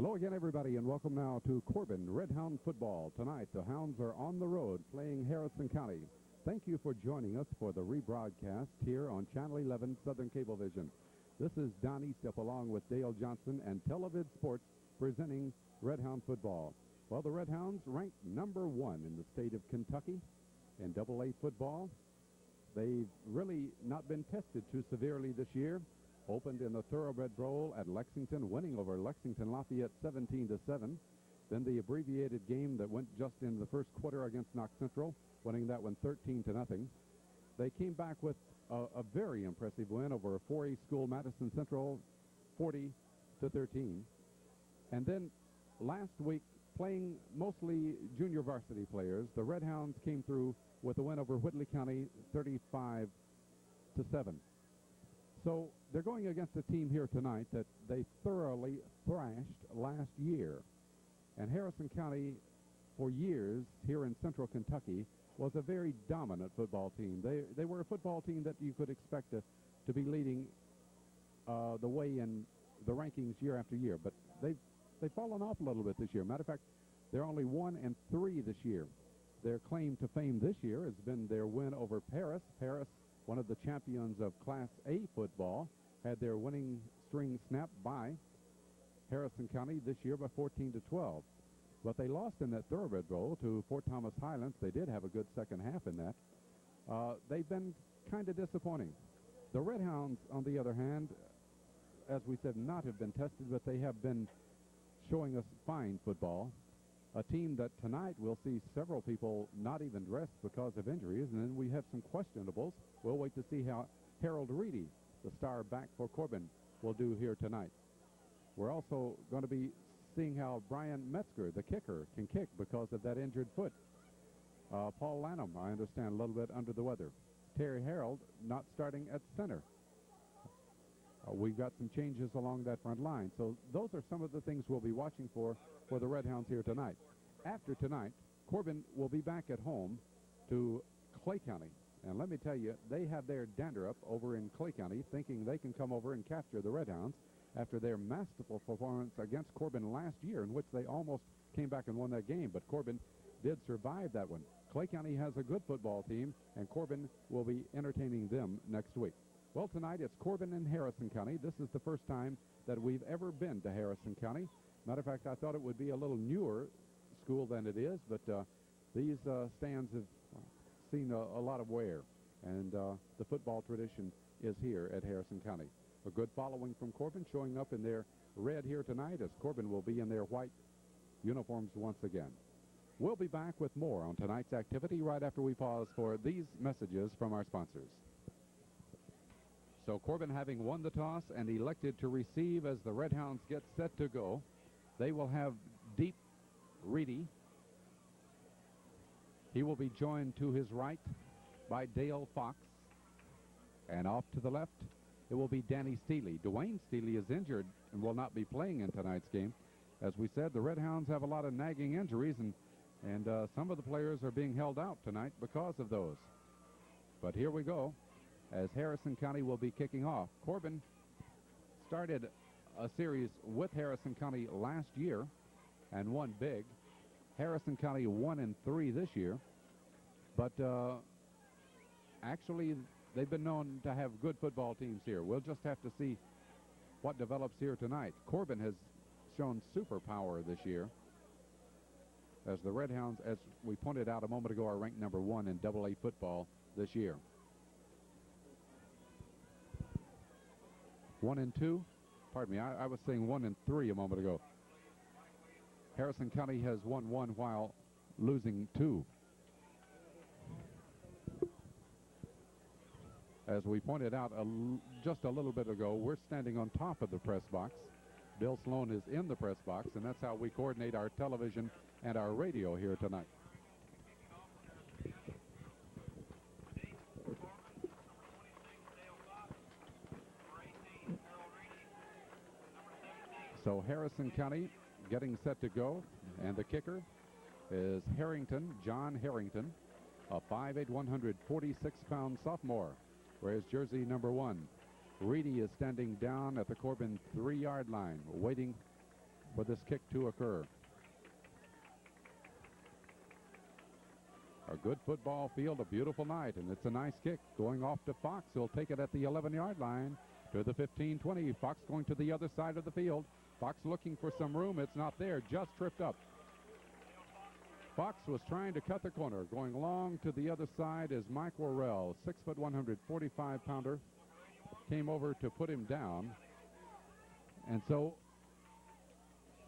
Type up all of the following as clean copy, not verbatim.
Hello again, everybody, and welcome now to Corbin Red Hound football. Tonight, the Hounds are on the road playing Harrison County. Thank you for joining us for the rebroadcast here on Channel 11 Southern Cablevision. This is Don Eastup along with Dale Johnson and Televid Sports presenting Red Hound football. Well, the Red Hounds ranked number 1 in the state of Kentucky in AA football. They've really not been tested too severely this year. Opened in the Thoroughbred Bowl at Lexington, winning over Lexington Lafayette 17-7. Then the abbreviated game that went just in the first quarter against Knox Central, winning that one 13-0. They came back with a very impressive win over a 4A school, Madison Central, 40-13. And then last week, playing mostly junior varsity players, the Red Hounds came through with a win over Whitley County 35-7. So they're going against a team here tonight that they thoroughly thrashed last year. And Harrison County, for years here in central Kentucky, was a very dominant football team. They were a football team that you could expect to be leading the way in the rankings year after year. But they've fallen off a little bit this year. Matter of fact, they're only 1-3 this year. Their claim to fame this year has been their win over Paris. Paris, one of the champions of Class A football, had their winning string snapped by Harrison County this year by 14-12. But they lost in that Thoroughbred Bowl to Fort Thomas Highlands. They did have a good second half in that. They've been kind of disappointing. The Red Hounds, on the other hand, as we said, not have been tested, but they have been showing us fine football. A team that tonight we'll see several people not even dressed because of injuries, and then we have some questionables. We'll wait to see how Harold Reedy, the star back for Corbin, will do here tonight. We're also going to be seeing how Brian Metzger, the kicker, can kick because of that injured foot. Paul Lanham, I understand, a little bit under the weather. Terry Harold not starting at center. We've got some changes along that front line. So those are some of the things we'll be watching for the Red Hounds here tonight. After tonight, Corbin will be back at home to Clay County. And let me tell you, they have their dander up over in Clay County, thinking they can come over and capture the Red Hounds after their masterful performance against Corbin last year, in which they almost came back and won that game. But Corbin did survive that one. Clay County has a good football team, and Corbin will be entertaining them next week. Well, tonight it's Corbin and Harrison County. This is the first time that we've ever been to Harrison County. Matter of fact, I thought it would be a little newer school than it is, but these stands have seen a lot of wear, and the football tradition is here at Harrison County. A good following from Corbin, showing up in their red here tonight, as Corbin will be in their white uniforms once again. We'll be back with more on tonight's activity right after we pause for these messages from our sponsors. So Corbin, having won the toss and elected to receive as the Red Hounds get set to go, they will have Deep Reedy. He will be joined to his right by Dale Fox. And off to the left, it will be Danny Steely. Dwayne Steely is injured and will not be playing in tonight's game. As we said, the Red Hounds have a lot of nagging injuries, and some of the players are being held out tonight because of those. But here we go, as Harrison County will be kicking off. Corbin started a series with Harrison County last year and won big. Harrison County 1-3 this year, but actually they've been known to have good football teams here. We'll just have to see what develops here tonight. Corbin has shown super power this year, as the Red Hounds, as we pointed out a moment ago, are ranked number 1 in AA football this year. 1-2. Pardon me, I was saying 1-3 a moment ago. Harrison County has won 1 while losing 2. As we pointed out just a little bit ago, we're standing on top of the press box. Bill Sloan is in the press box, and that's how we coordinate our television and our radio here tonight. So Harrison County getting set to go, and the kicker is Harrington, John Harrington, a 5'8", 146-pound sophomore, wears jersey number 1. Reedy is standing down at the Corbin 3-yard line, waiting for this kick to occur. A good football field, a beautiful night, and it's a nice kick going off to Fox. He'll take it at the 11-yard line to the 15-20. Fox going to the other side of the field. Fox looking for some room. It's not there. Just tripped up. Fox was trying to cut the corner. Going along to the other side is Mike Worrell, 6'1", 145-pounder. Came over to put him down. And so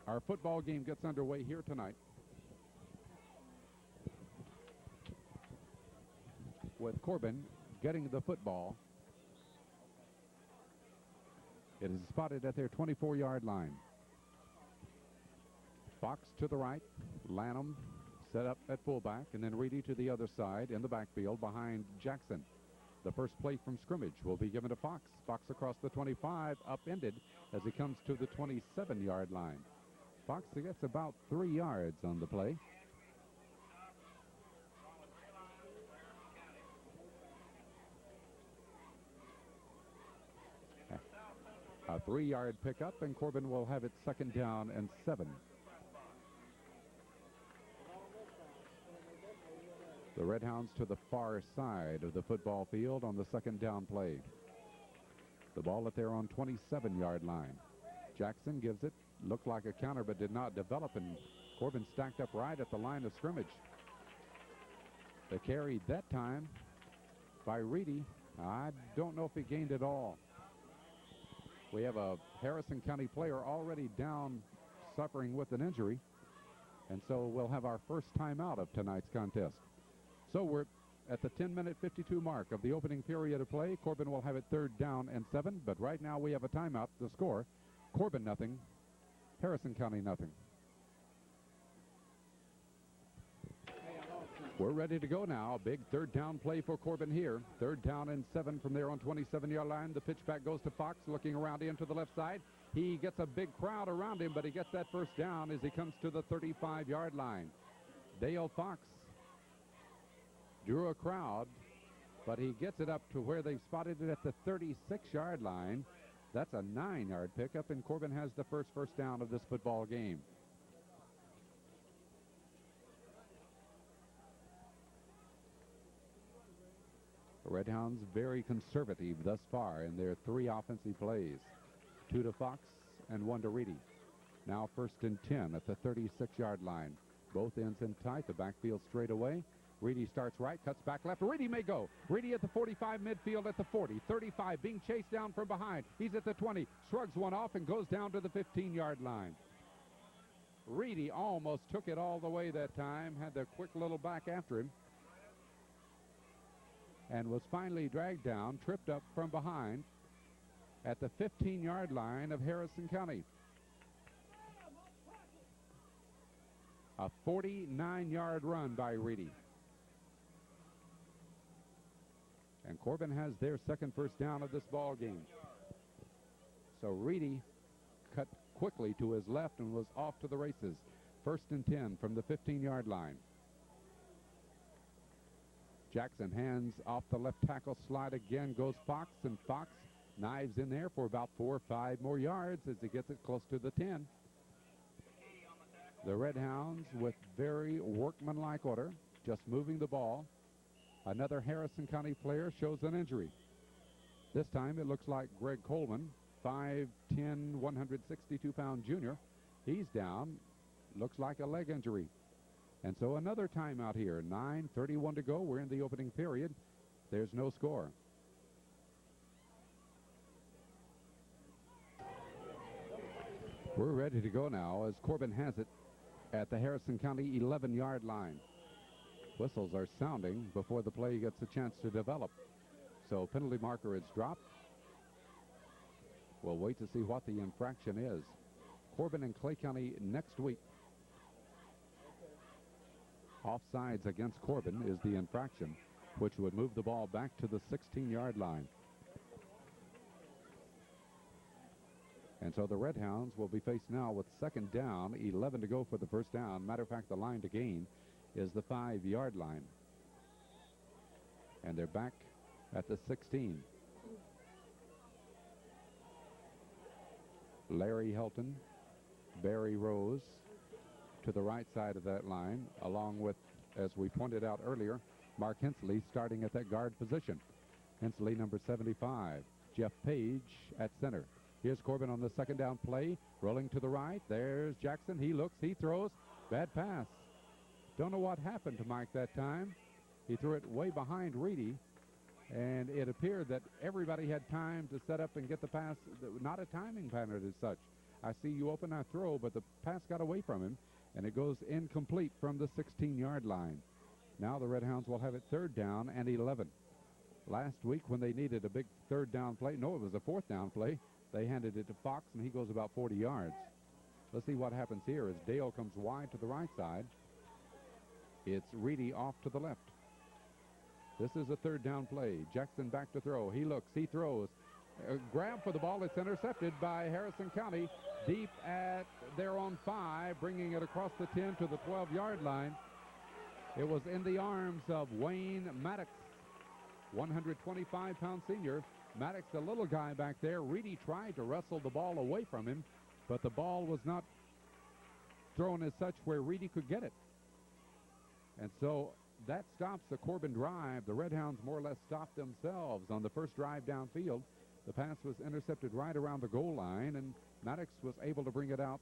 our football game gets underway here tonight with Corbin getting the football. It is spotted at their 24-yard line. Fox to the right, Lanham set up at fullback, and then Reedy to the other side in the backfield behind Jackson. The first play from scrimmage will be given to Fox. Fox across the 25, upended as he comes to the 27-yard line. Fox gets about 3 yards on the play. A 3-yard pickup, and Corbin will have it 2nd down and 7. The Red Hounds to the far side of the football field on the 2nd down play. The ball at their own 27-yard line. Jackson gives it. Looked like a counter but did not develop, and Corbin stacked up right at the line of scrimmage. The carry that time by Reedy. I don't know if he gained it all. We have a Harrison County player already down, suffering with an injury, and so we'll have our first timeout of tonight's contest. So we're at the 10-minute 52 mark of the opening period of play. Corbin will have it 3rd down and 7, but right now we have a timeout. The score, Corbin nothing, Harrison County nothing. We're ready to go now. Big 3rd down play for Corbin here. 3rd down and 7 from there on 27-yard line. The pitch back goes to Fox, looking around into the left side. He gets a big crowd around him, but he gets that first down as he comes to the 35-yard line. Dale Fox drew a crowd, but he gets it up to where they've spotted it at the 36-yard line. That's a 9-yard pickup, and Corbin has the first down of this football game. The Red Hounds very conservative thus far in their 3 offensive plays. 2 to Fox and 1 to Reedy. Now 1st and 10 at the 36-yard line. Both ends in tight. The backfield straight away. Reedy starts right, cuts back left. Reedy may go. Reedy at the 45, midfield at the 40. 35, being chased down from behind. He's at the 20, shrugs one off and goes down to the 15-yard line. Reedy almost took it all the way that time, had the quick little back after him, and was finally dragged down, tripped up from behind at the 15-yard line of Harrison County. A 49-yard run by Reedy. And Corbin has their second first down of this ball game. So Reedy cut quickly to his left and was off to the races. 1st and 10 from the 15-yard line. Jackson hands off the left tackle slide again, goes Fox, and Fox knives in there for about 4 or 5 more yards as he gets it close to the 10. The Red Hounds with very workmanlike order, just moving the ball. Another Harrison County player shows an injury. This time it looks like Greg Coleman, 5'10", 162-pound junior. He's down. Looks like a leg injury. And so another timeout here. 9:31 to go. We're in the opening period. There's no score. We're ready to go now as Corbin has it at the Harrison County 11-yard line. Whistles are sounding before the play gets a chance to develop. So penalty marker is dropped. We'll wait to see what the infraction is. Corbin and Clay County next week. Offsides against Corbin is the infraction, which would move the ball back to the 16-yard line. And so the Red Hounds will be faced now with 2nd down, 11 to go for the first down. Matter of fact, the line to gain is the 5-yard line. And they're back at the 16. Larry Helton Barry Rose to the right side of that line, along with, as we pointed out earlier, Mark Hensley starting at that guard position. Hensley, number 75. Jeff Page at center. Here's Corbin on the second down play, rolling to the right. There's Jackson. He looks, he throws. Bad pass. Don't know what happened to Mike that time. He threw it way behind Reedy, and it appeared that everybody had time to set up and get the pass. Not a timing pattern as such. I see you open, I throw, but the pass got away from him, and it goes incomplete from the 16-yard line. Now the Red Hounds will have it third down and 11. Last week when they needed a big third down play, no, it was a fourth down play, they handed it to Fox, and he goes about 40 yards. Let's see what happens here as Dale comes wide to the right side. It's Reedy off to the left. This is a third down play. Jackson back to throw. He looks, he throws. Grab for the ball. It's intercepted by Harrison County deep at their own 5, bringing it across the 10 to the 12-yard line. It was in the arms of Wayne Maddox, 125-pound senior. Maddox, the little guy back there. Reedy tried to wrestle the ball away from him, but the ball was not thrown as such where Reedy could get it. And so that stops the Corbin drive. The Red Hounds more or less stopped themselves on the first drive downfield. The pass was intercepted right around the goal line, and Maddox was able to bring it out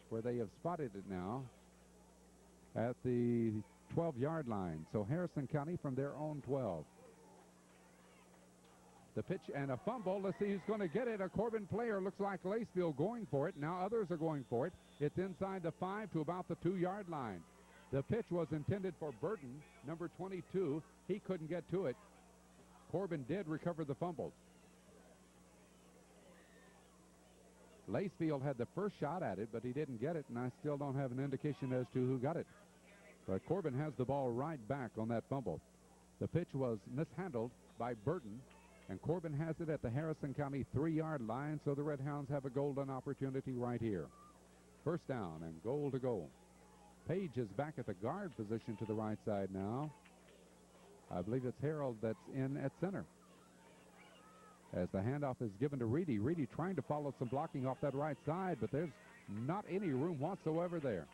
where they have spotted it now at the 12-yard line. So Harrison County from their own 12. The pitch and a fumble. Let's see who's going to get it. A Corbin player, looks like Lacefield, going for it. Now others are going for it. It's inside the 5 to about the 2-yard line. The pitch was intended for Burton, number 22. He couldn't get to it. Corbin did recover the fumble. Lacefield had the first shot at it, but he didn't get it, and I still don't have an indication as to who got it. But Corbin has the ball right back on that fumble. The pitch was mishandled by Burton, and Corbin has it at the Harrison County 3-yard line, so the Red Hounds have a golden opportunity right here. First down and goal to go. Page is back at the guard position to the right side now. I believe it's Harold that's in at center. As the handoff is given to Reedy. Reedy trying to follow some blocking off that right side, but there's not any room whatsoever there.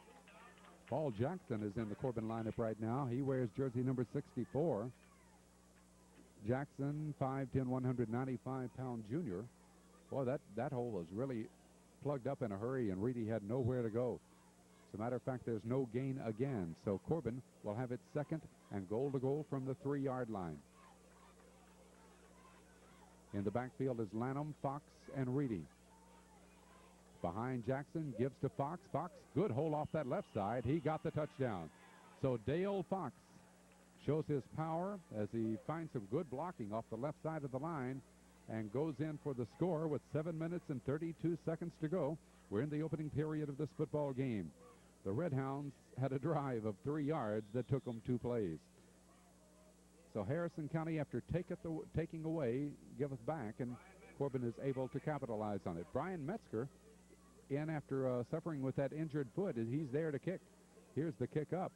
Paul Jackson is in the Corbin lineup right now. He wears jersey number 64. Jackson, 5'10", 195-pound junior. Boy, that hole was really plugged up in a hurry, and Reedy had nowhere to go. As a matter of fact, there's no gain again. So Corbin will have it second and goal to goal from the 3-yard line. In the backfield is Lanham, Fox, and Reedy. Behind Jackson, gives to Fox. Fox, good hole off that left side. He got the touchdown. So Dale Fox shows his power as he finds some good blocking off the left side of the line and goes in for the score with 7 minutes and 32 seconds to go. We're in the opening period of this football game. The Red Hounds had a drive of 3 yards that took them 2 plays. So Harrison County, after taking away, giveth back, and Corbin is able to capitalize on it. Brian Metzger in after suffering with that injured foot. He's there to kick. Here's the kick up.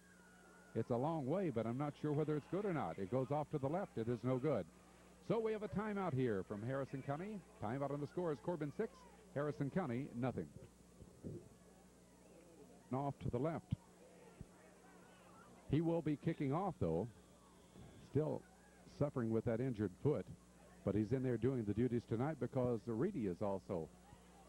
It's a long way, but I'm not sure whether it's good or not. It goes off to the left. It is no good. So we have a timeout here from Harrison County. Timeout on the score is Corbin 6, Harrison County nothing. Off to the left. He will be kicking off, though. Still suffering with that injured foot, but he's in there doing the duties tonight because Reedy is also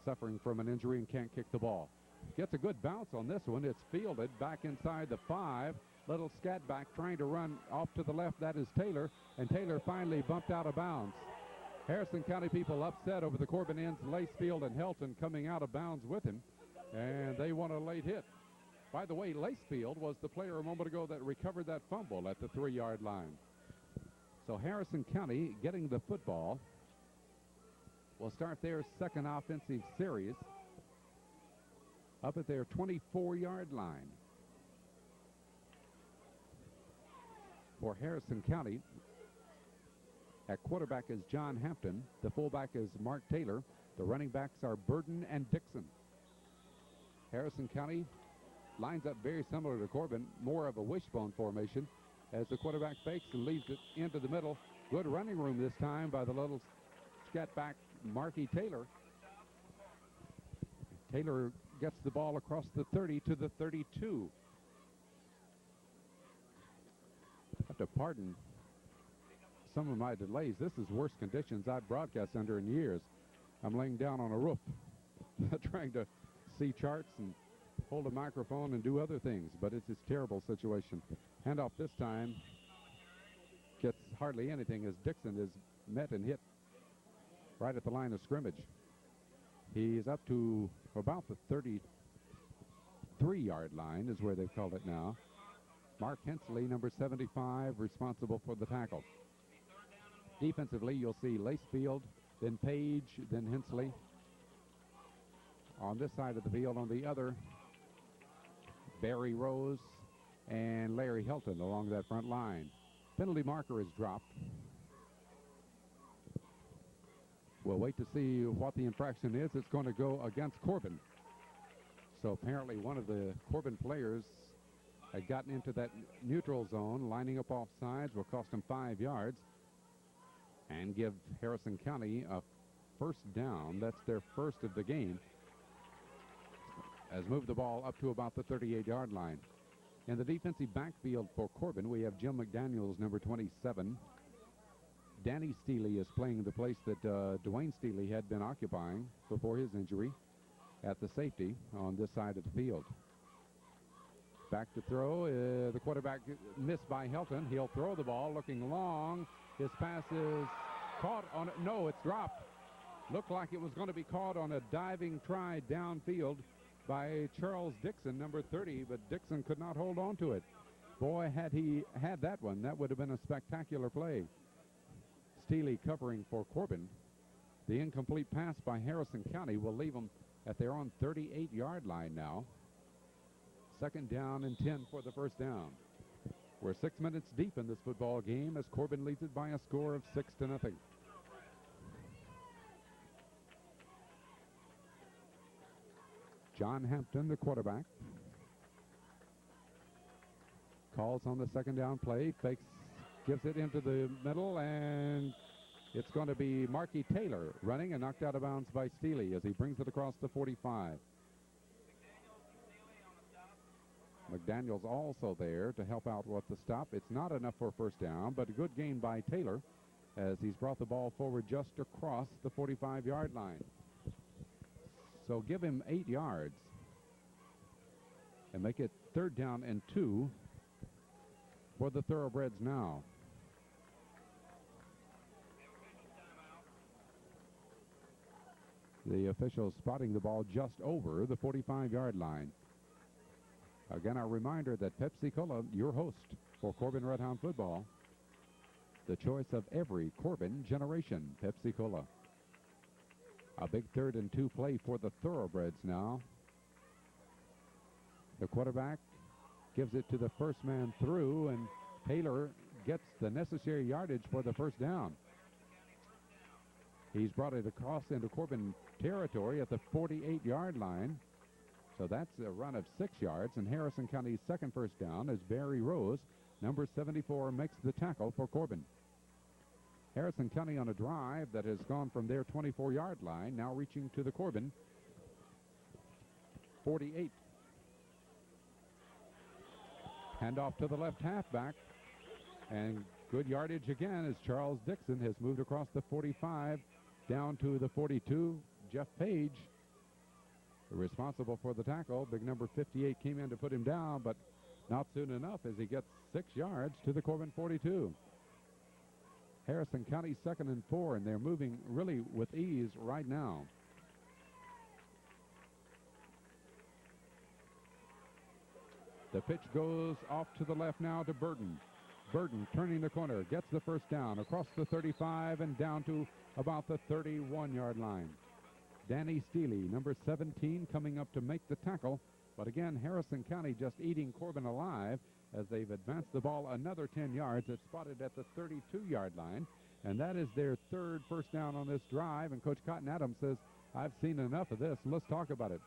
suffering from an injury and can't kick the ball. Gets a good bounce on this one. It's fielded back inside the 5. Little scat back trying to run off to the left. That is Taylor, and Taylor finally bumped out of bounds. Harrison County people upset over the Corbin ends, Lacefield and Helton coming out of bounds with him, and they want a late hit. By the way, Lacefield was the player a moment ago that recovered that fumble at the 3-yard line. So Harrison County getting the football will start their second offensive series up at their 24-yard line. For Harrison County, at quarterback is John Hampton. The fullback is Mark Taylor. The running backs are Burden and Dixon. Harrison County lines up very similar to Corbin, more of a wishbone formation as the quarterback fakes and leaves it into the middle. Good running room this time by the little scat back Marky Taylor. Taylor gets the ball across the 30 to the 32. I have to pardon some of my delays. This is worst conditions I've broadcast under in years. I'm laying down on a roof trying to see charts and hold a microphone and do other things, but it's a terrible situation. Handoff this time gets hardly anything as Dixon is met and hit right at the line of scrimmage. He's up to about the 33-yard line is where they've called it now. Mark Hensley, number 75, responsible for the tackle. Defensively, you'll see Lacefield, then Page, then Hensley. On this side of the field, on the other, Barry Rose and Larry Helton along that front line. Penalty marker is dropped. We'll wait to see what the infraction is. It's going to go against Corbin. So apparently one of the Corbin players had gotten into that neutral zone, lining up off sides, will cost him 5 yards and give Harrison County a first down. That's their first of the game. Has moved the ball up to about the 38-yard line. In the defensive backfield for Corbin, we have Jim McDaniels, number 27. Danny Steely is playing the place that Dwayne Steely had been occupying before his injury at the safety on this side of the field. Back to throw. The quarterback missed by Helton. He'll throw the ball looking long. His pass is caught on it. No, it's dropped. Looked like it was going to be caught on a diving try downfield by Charles Dixon, number 30, but Dixon could not hold on to it. Boy, had he had that one, that would have been a spectacular play. Steely covering for Corbin. The incomplete pass by Harrison County will leave them at their own 38-yard line now. Second down and 10 for the first down. We're 6 minutes deep in this football game as Corbin leads it by a score of 6-0. John Hampton, the quarterback, calls on the second down play, fakes, gives it into the middle, and it's going to be Marky Taylor running and knocked out of bounds by Steely as he brings it across the 45. McDaniels also there to help out with the stop. It's not enough for a first down, but a good gain by Taylor as he's brought the ball forward just across the 45-yard line. So give him 8 yards and make it third down and 2 for the Thoroughbreds now. The official spotting the ball just over the 45-yard line. Again, a reminder that Pepsi-Cola, your host for Corbin Redhound football, the choice of every Corbin generation, Pepsi-Cola. A big 3rd and 2 play for the Thoroughbreds now. The quarterback gives it to the first man through, and Taylor gets the necessary yardage for the first down. He's brought it across into Corbin territory at the 48-yard line. So that's a run of 6 yards, and Harrison County's second first down as Barry Rose, number 74, makes the tackle for Corbin. Harrison County on a drive that has gone from their 24-yard line, now reaching to the Corbin 48. Handoff to the left halfback, and good yardage again as Charles Dixon has moved across the 45 down to the 42. Jeff Page, responsible for the tackle. Big number 58 came in to put him down, but not soon enough as he gets 6 yards to the Corbin 42. Harrison County 2nd and 4, and they're moving really with ease right now. The pitch goes off to the left now to Burton. Burton turning the corner, gets the first down across the 35 and down to about the 31-yard line. Danny Steely, number 17, coming up to make the tackle. But again, Harrison County just eating Corbin alive as they've advanced the ball another 10 yards. It's spotted at the 32-yard line. And that is their third first down on this drive. And Coach Cotton Adams says, I've seen enough of this. Let's talk about it.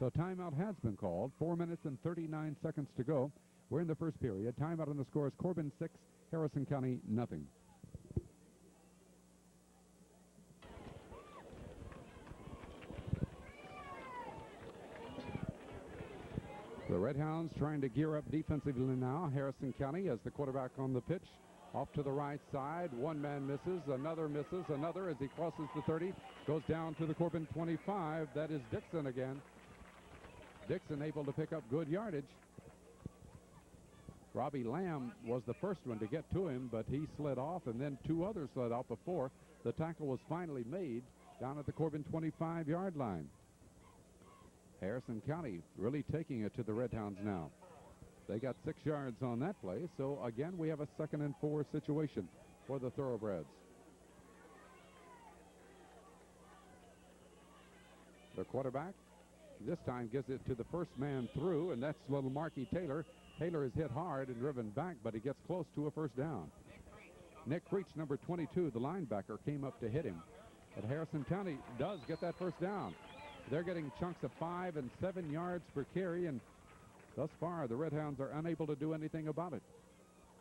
So timeout has been called. 4 minutes and 39 seconds to go. We're in the first period. Timeout on the score is Corbin 6, Harrison County nothing. Red Hounds trying to gear up defensively now. Harrison County as the quarterback on the pitch. Off to the right side. One man misses. Another misses. Another as he crosses the 30. Goes down to the Corbin 25. That is Dixon again. Dixon able to pick up good yardage. Robbie Lamb was the first one to get to him, but he slid off, and then two others slid off before the tackle was finally made down at the Corbin 25-yard line. Harrison County really taking it to the Red Hounds now. They got 6 yards on that play, so again we have a 2nd and 4 situation for the Thoroughbreds. The quarterback this time gives it to the first man through, and that's little Marky Taylor. Taylor is hit hard and driven back, but he gets close to a first down. Nick Creech, number 22, the linebacker, came up to hit him. But Harrison County does get that first down. They're getting chunks of 5 and 7 yards per carry, and thus far the Red Hounds are unable to do anything about it.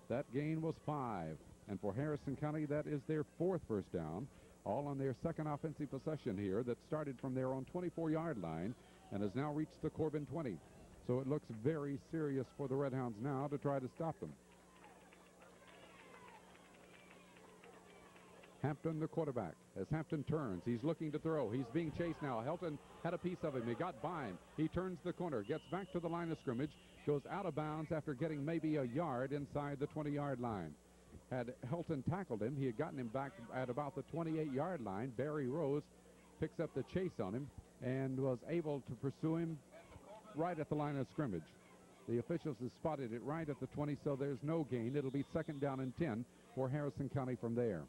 That gain was 5, and for Harrison County that is their 4th first down, all on their 2nd offensive possession here that started from their own 24-yard line and has now reached the Corbin 20. So it looks very serious for the Red Hounds now to try to stop them. Hampton, the quarterback, as Hampton turns, he's looking to throw. He's being chased now. Helton had a piece of him. He got by him. He turns the corner, gets back to the line of scrimmage, goes out of bounds after getting maybe a yard inside the 20-yard line. Had Helton tackled him, he had gotten him back at about the 28-yard line. Barry Rose picks up the chase on him and was able to pursue him right at the line of scrimmage. The officials have spotted it right at the 20, so there's no gain. It'll be 2nd down and 10 for Harrison County from there.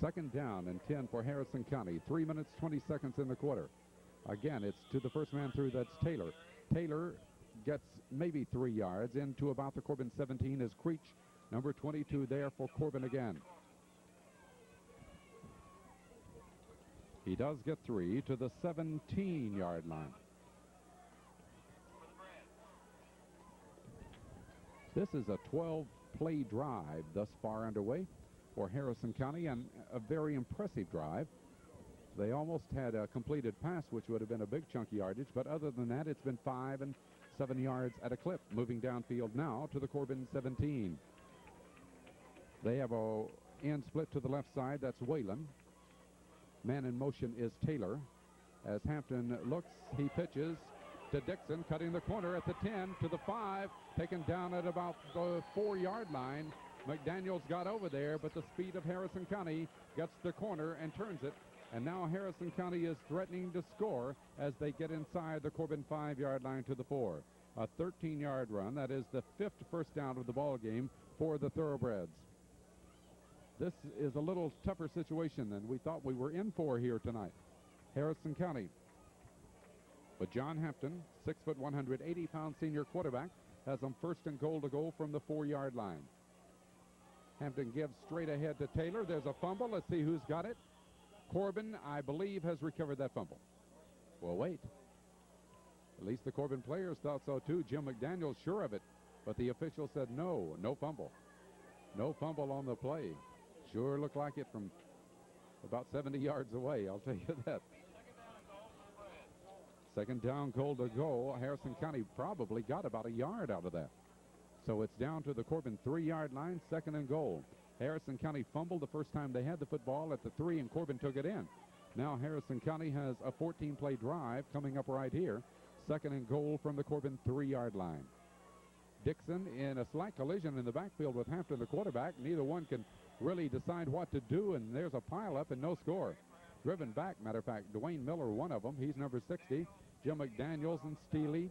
Second down and 10 for Harrison County. 3 minutes, 20 seconds in the quarter. Again, it's to the first man through, that's Taylor. Taylor gets maybe 3 yards into about the Corbin 17 as Creech, number 22, there for Corbin again. He does get 3 to the 17-yard line. This is a 12-play drive thus far underway for Harrison County, and a very impressive drive. They almost had a completed pass, which would have been a big chunk of yardage, but other than that, it's been 5 and 7 yards at a clip. Moving downfield now to the Corbin 17. They have a end split to the left side. That's Whalen. Man in motion is Taylor. As Hampton looks, he pitches to Dixon, cutting the corner at the 10 to the 5, taken down at about the 4-yard line. McDaniels got over there, but the speed of Harrison County gets the corner and turns it. And now Harrison County is threatening to score as they get inside the Corbin 5-yard line to the 4. A 13-yard run. That is the 5th first down of the ball game for the Thoroughbreds. This is a little tougher situation than we thought we were in for here tonight. Harrison County. But John Hampton, 6 foot 180-pound senior quarterback, has them 1st and goal to go from the 4-yard line. Hampton gives straight ahead to Taylor. There's a fumble. Let's see who's got it. Corbin, I believe, has recovered that fumble. Well, wait. At least the Corbin players thought so too. Jim McDaniels sure of it, but the official said no fumble. No fumble on the play. Sure looked like it from about 70 yards away, I'll tell you that. 2nd down, goal to go. Harrison County probably got about a yard out of that. So it's down to the Corbin 3-yard line, 2nd and goal. Harrison County fumbled the first time they had the football at the 3, and Corbin took it in. Now Harrison County has a 14-play drive coming up right here. 2nd and goal from the Corbin 3-yard line. Dixon in a slight collision in the backfield with Hampton, the quarterback. Neither one can really decide what to do, and there's a pileup and no score. Driven back, matter of fact, Dwayne Miller, one of them. He's number 60. Jim McDaniels and Steely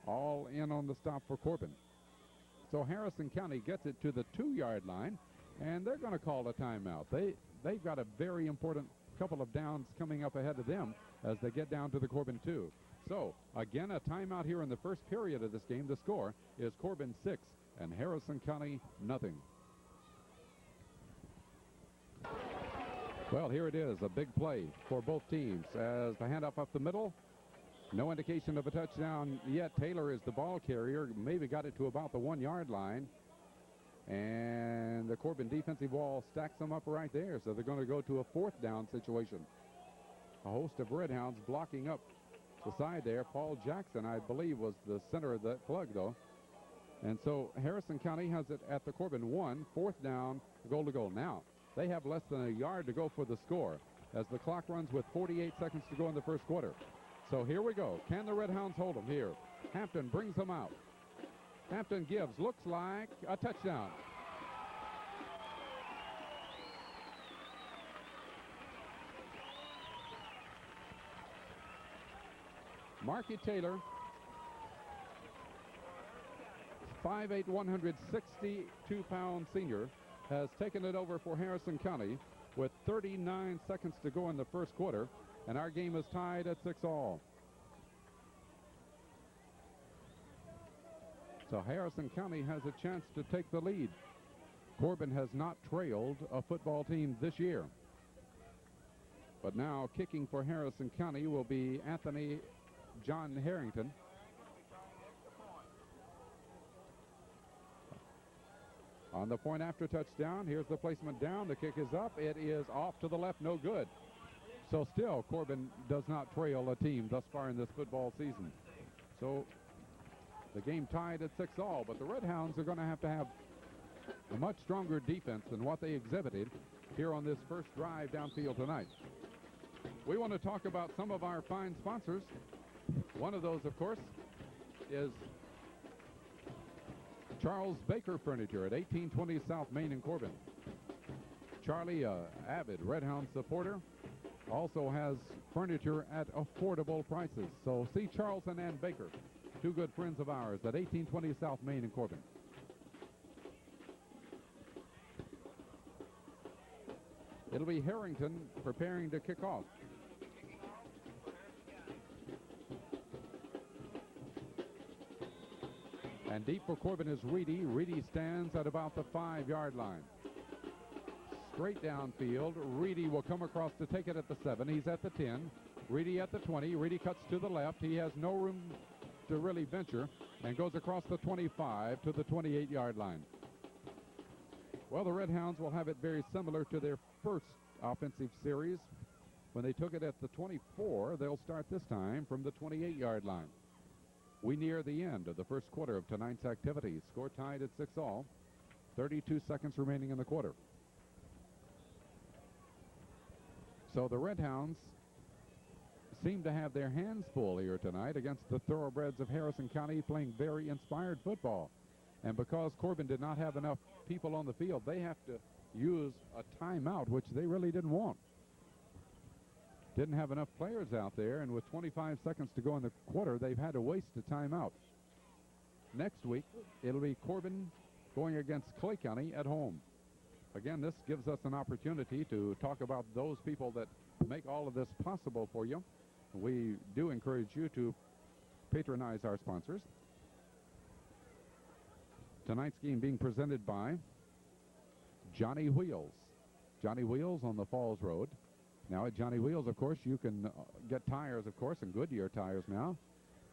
all in on the stop for Corbin. So Harrison County gets it to the 2-yard line, and they're going to call a timeout. They've got a very important couple of downs coming up ahead of them as they get down to the Corbin 2. So, again, a timeout here in the first period of this game. The score is Corbin 6 and Harrison County nothing. Well, here it is, a big play for both teams as the handoff up the middle. No indication of a touchdown yet. Taylor is the ball carrier, maybe got it to about the 1-yard line. And the Corbin defensive wall stacks them up right there, so they're going to go to a 4th down situation. A host of Red Hounds blocking up the side there. Paul Jackson, I believe, was the center of that plug, though. And so Harrison County has it at the Corbin 1, 4th down, goal to goal. Now, they have less than a yard to go for the score as the clock runs with 48 seconds to go in the first quarter. So here we go. Can the Red Hounds hold them here? Hampton brings them out. Hampton gives, looks like a touchdown. Marky Taylor, 5'8", 162-pound senior, has taken it over for Harrison County with 39 seconds to go in the first quarter, and our game is tied at 6-all. So Harrison County has a chance to take the lead. Corbin has not trailed a football team this year. But now kicking for Harrison County will be Anthony John Harrington. On the point after touchdown, here's the placement down. The kick is up. It is off to the left, no good. So still, Corbin does not trail a team thus far in this football season. So the game tied at 6-all, but the Red Hounds are going to have a much stronger defense than what they exhibited here on this first drive downfield tonight. We want to talk about some of our fine sponsors. One of those, of course, is Charles Baker Furniture at 1820 South Main in Corbin. Charlie, avid Red Hound supporter, also has furniture at affordable prices. So see Charles and Ann Baker, two good friends of ours, at 1820 South Main in Corbin. It'll be Harrington preparing to kick off. And deep for Corbin is Reedy. Reedy stands at about the 5-yard line. Straight downfield. Reedy will come across to take it at the 7. He's at the 10. Reedy at the 20. Reedy cuts to the left. He has no room to really venture and goes across the 25 to the 28-yard line. Well, the Red Hounds will have it very similar to their first offensive series. When they took it at the 24, they'll start this time from the 28-yard line. We near the end of the first quarter of tonight's activities. Score tied at 6-all. 32 seconds remaining in the quarter. So the Red Hounds seem to have their hands full here tonight against the Thoroughbreds of Harrison County, playing very inspired football. And because Corbin did not have enough people on the field, they have to use a timeout, which they really didn't want. Didn't have enough players out there, and with 25 seconds to go in the quarter, they've had to waste a timeout. Next week, it'll be Corbin going against Clay County at home. Again, this gives us an opportunity to talk about those people that make all of this possible for you. We do encourage you to patronize our sponsors. Tonight's game being presented by Johnny Wheels. Johnny Wheels on the Falls Road. Now at Johnny Wheels, of course, you can get tires, of course, and Goodyear tires now.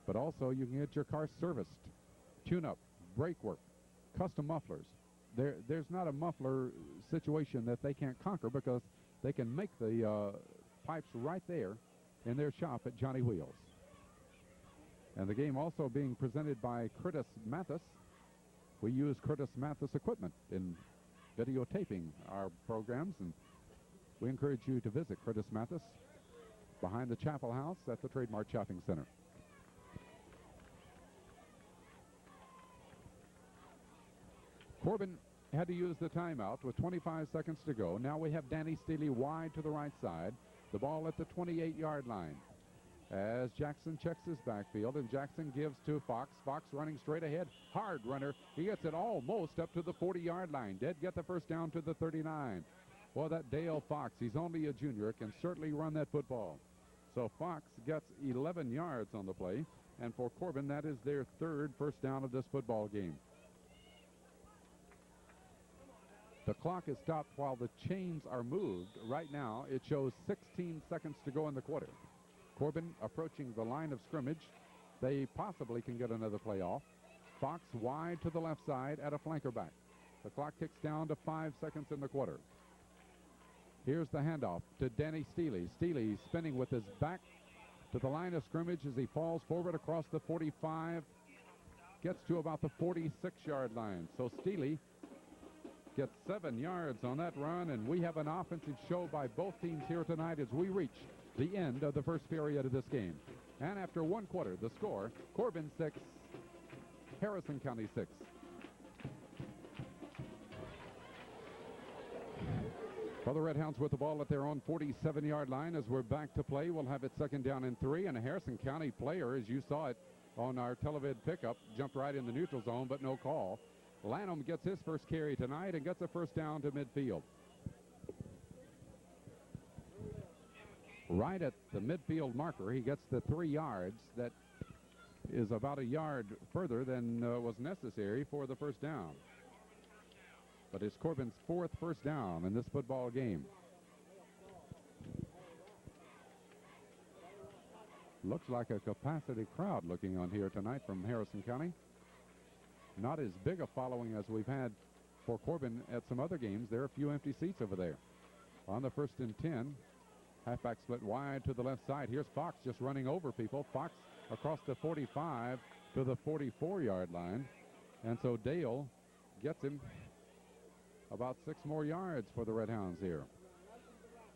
But also you can get your car serviced, tune-up, brake work, custom mufflers. There's not a muffler situation that they can't conquer because they can make the pipes right there in their shop at Johnny Wheels. And the game also being presented by Curtis Mathis. We use Curtis Mathis equipment in videotaping our programs, and we encourage you to visit Curtis Mathis behind the Chapel House at the Trademark Shopping Center. Corbin had to use the timeout with 25 seconds to go. Now we have Danny Steele wide to the right side. The ball at the 28-yard line as Jackson checks his backfield, and Jackson gives to Fox. Fox running straight ahead. Hard runner. He gets it almost up to the 40-yard line. Did get the first down to the 39. Well, that Dale Fox, he's only a junior, can certainly run that football. So Fox gets 11 yards on the play, and for Corbin, that is their third first down of this football game. The clock is stopped while the chains are moved. Right now, it shows 16 seconds to go in the quarter. Corbin approaching the line of scrimmage. They possibly can get another play off. Fox wide to the left side at a flanker back. The clock ticks down to 5 seconds in the quarter. Here's the handoff to Danny Steely. Steely spinning with his back to the line of scrimmage as he falls forward across the 45. Gets to about the 46-yard line. So Steely gets 7 yards on that run, and we have an offensive show by both teams here tonight as we reach the end of the first period of this game. And after one quarter, the score, Corbin 6, Harrison County 6. Well, the Red Hounds with the ball at their own 47-yard line as we're back to play. We'll have it second down and 3, and a Harrison County player, as you saw it on our televid pickup, jumped right in the neutral zone, but no call. Lanham gets his first carry tonight and gets a first down to midfield. Right at the midfield marker, he gets the 3 yards. That is about a yard further than was necessary for the first down. But it's Corbin's 4th first down in this football game. Looks like a capacity crowd looking on here tonight from Harrison County. Not as big a following as we've had for Corbin at some other games. There are a few empty seats over there. On the 1st and 10, halfback split wide to the left side. Here's Fox just running over people. Fox across the 45 to the 44-yard line. And so Dale gets him about 6 more yards for the Red Hounds here.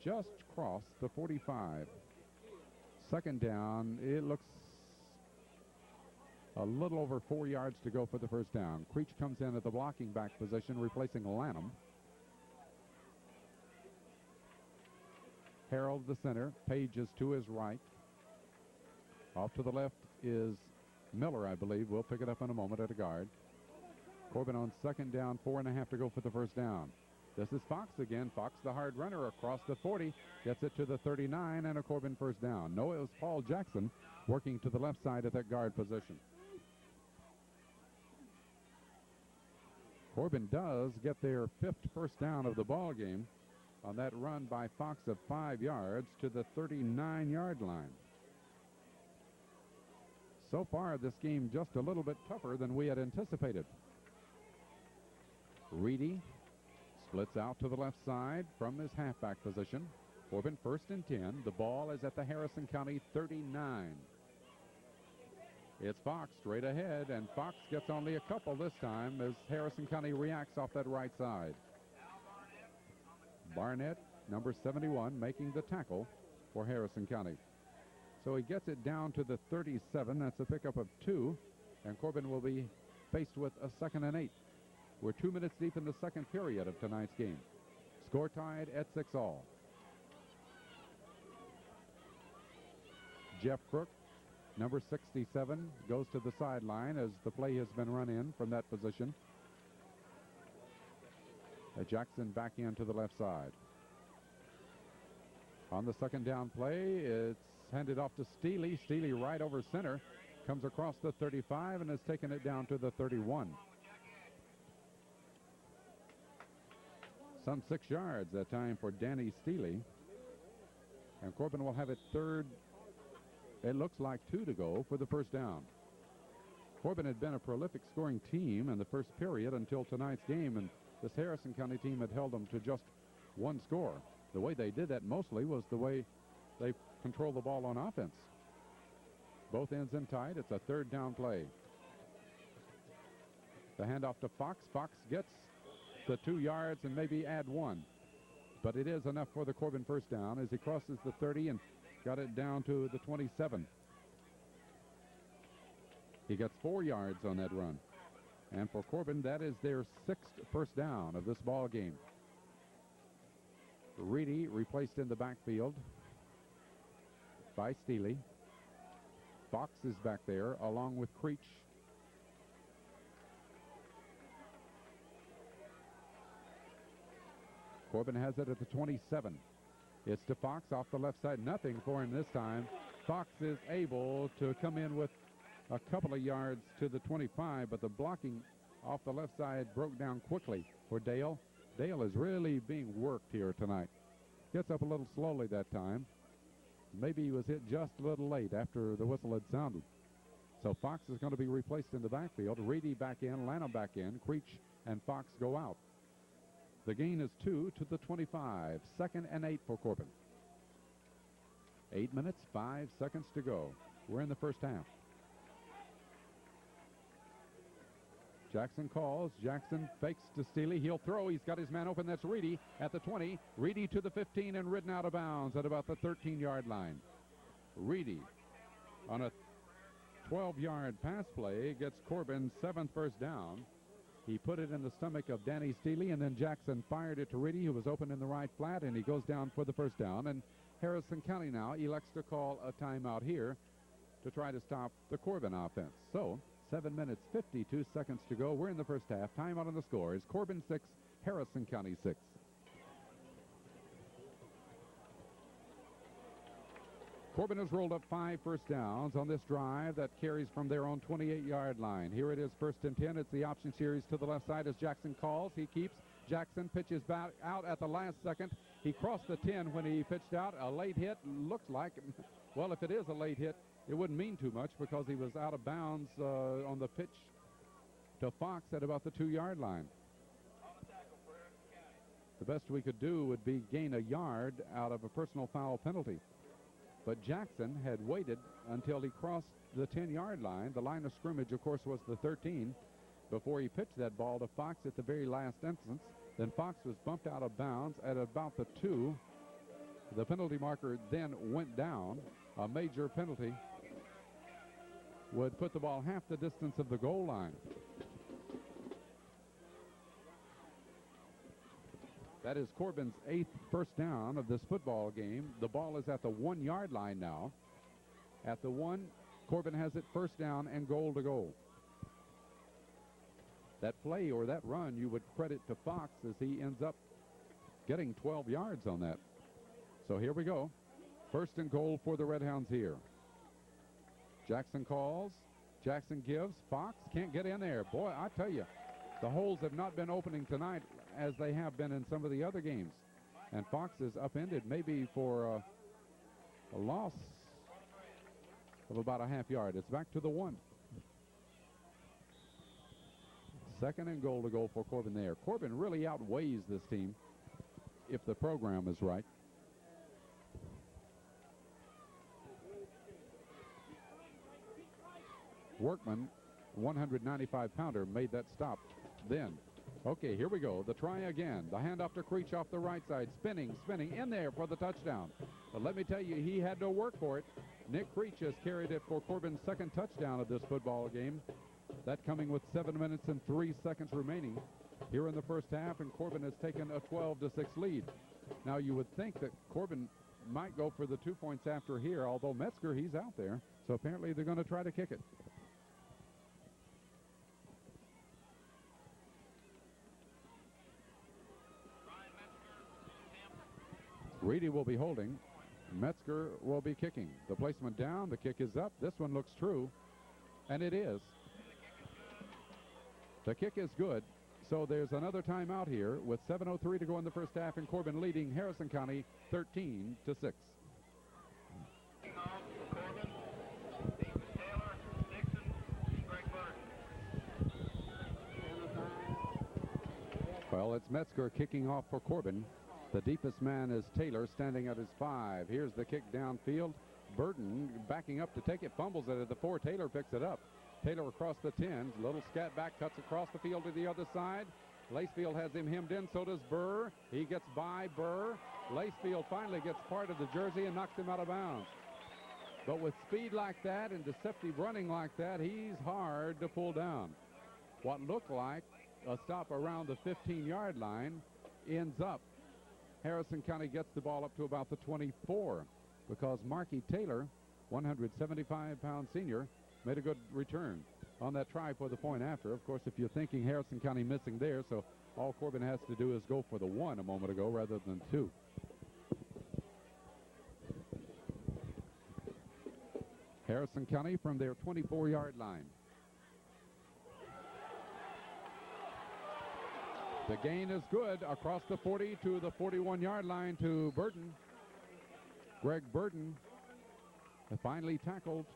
Just crossed the 45. Second down, it looks a little over 4 yards to go for the first down. Creech comes in at the blocking back position, replacing Lanham. Harold the center. Page is to his right. Off to the left is Miller, I believe. We'll pick it up in a moment at a guard. Corbin on second down, 4.5 to go for the first down. This is Fox again. Fox, the hard runner, across the 40, gets it to the 39, and a Corbin first down. No, it was Paul Jackson working to the left side at that guard position. Corbin does get their 5th first down of the ball game on that run by Fox of 5 yards to the 39-yard line. So far, this game just a little bit tougher than we had anticipated. Reedy splits out to the left side from his halfback position. Corbin 1st and 10. The ball is at the Harrison County 39. It's Fox straight ahead, and Fox gets only a couple this time as Harrison County reacts off that right side. Barnett, number 71, making the tackle for Harrison County. So he gets it down to the 37. That's a pickup of 2, and Corbin will be faced with a 2nd and 8. We're 2 minutes deep in the second period of tonight's game. Score tied at 6-all. Jeff Crook, number 67, goes to the sideline as the play has been run in from that position. Jackson back in to the left side. On the second down play, it's handed off to Steely. Steely right over center, comes across the 35 and has taken it down to the 31. Some 6 yards that time for Danny Steely. And Corbin will have it 3rd. It looks like 2 to go for the first down. Corbin had been a prolific scoring team in the first period until tonight's game, and this Harrison County team had held them to just 1 score. The way they did that mostly was the way they control the ball on offense. Both ends in tight. It's a 3rd down play. The handoff to Fox. Fox gets the 2 yards and maybe add 1. But it is enough for the Corbin first down as he crosses the 30 and got it down to the 27. He gets 4 yards on that run. And for Corbin, that is their 6th first down of this ball game. Reedy replaced in the backfield by Steely. Fox is back there along with Creech. Corbin has it at the 27. It's to Fox off the left side. Nothing for him this time. Fox is able to come in with a couple of yards to the 25, but the blocking off the left side broke down quickly for Dale. Dale is really being worked here tonight. Gets up a little slowly that time. Maybe he was hit just a little late after the whistle had sounded. So Fox is going to be replaced in the backfield. Reedy back in, Lanham back in. Creech and Fox go out. The gain is 2 to the 25. 2nd and 8 for Corbin. 8 minutes, 5 seconds to go. We're in the first half. Jackson calls. Jackson fakes to Steely. He'll throw. He's got his man open. That's Reedy at the 20. Reedy to the 15 and ridden out of bounds at about the 13-yard line. Reedy on a 12-yard pass play gets Corbin's 7th first down. He put it in the stomach of Danny Steely, and then Jackson fired it to Reedy, who was open in the right flat, and he goes down for the first down. And Harrison County now elects to call a timeout here to try to stop the Corbin offense. So 7 minutes, 52 seconds to go. We're in the first half. Timeout on the score is Corbin 6, Harrison County 6. Corbin has rolled up 5 first downs on this drive that carries from their own 28-yard line. Here it is, 1st and 10. It's the option series to the left side as Jackson calls. He keeps. Jackson pitches back out at the last second. He crossed the 10 when he pitched out. A late hit looks like, well, if it is a late hit, it wouldn't mean too much because he was out of bounds on the pitch to Fox at about the 2-yard line. The best we could do would be gain a yard out of a personal foul penalty. But Jackson had waited until he crossed the 10-yard line. The line of scrimmage, of course, was the 13 before he pitched that ball to Fox at the very last instance. Then Fox was bumped out of bounds at about the 2. The penalty marker then went down. A major penalty would put the ball half the distance of the goal line. That is Corbin's 8th first down of this football game. The ball is at the 1-yard line now. At the 1, Corbin has it first down and goal to go. That play or that run you would credit to Fox as he ends up getting 12 yards on that. So here we go. 1st and goal for the Red Hounds here. Jackson calls. Jackson gives. Fox can't get in there. Boy, I tell you, the holes have not been opening tonight as they have been in some of the other games. And Fox is upended maybe for a loss of about a half yard. It's back to the 1. 2nd and goal to go for Corbin there. Corbin really outweighs this team if the program is right. Workman, 195-pounder, made that stop then. Okay, here we go. The try again. The handoff to Creech off the right side. Spinning in there for the touchdown. But let me tell you, he had no work for it. Nick Creech has carried it for Corbin's 2nd touchdown of this football game. That coming with 7 minutes and 3 seconds remaining here in the first half, and Corbin has taken a 12-6 lead. Now, you would think that Corbin might go for the 2 points after here, although Metzger, he's out there. So apparently they're going to try to kick it. Reedy will be holding. Metzger will be kicking. The placement down. The kick is up. This one looks true. And it is. The kick is good. So there's another timeout here with 7:03 to go in the first half, and Corbin leading Harrison County 13-6. Well, it's Metzger kicking off for Corbin. The deepest man is Taylor, standing at his 5. Here's the kick downfield. Burton backing up to take it, fumbles it at the 4. Taylor picks it up. Taylor across the 10. Little scat back, cuts across the field to the other side. Lacefield has him hemmed in, so does Burr. He gets by Burr. Lacefield finally gets part of the jersey and knocks him out of bounds. But with speed like that and deceptive running like that, he's hard to pull down. What looked like a stop around the 15-yard line ends up Harrison County gets the ball up to about the 24 because Marky Taylor, 175-pound senior, made a good return on that try for the point after. Of course, if you're thinking Harrison County missing there, so all Corbin has to do is go for the 1 a moment ago rather than 2. Harrison County from their 24-yard line. The gain is good across the 40 to the 41-yard line to Burton. Greg Burton finally tackled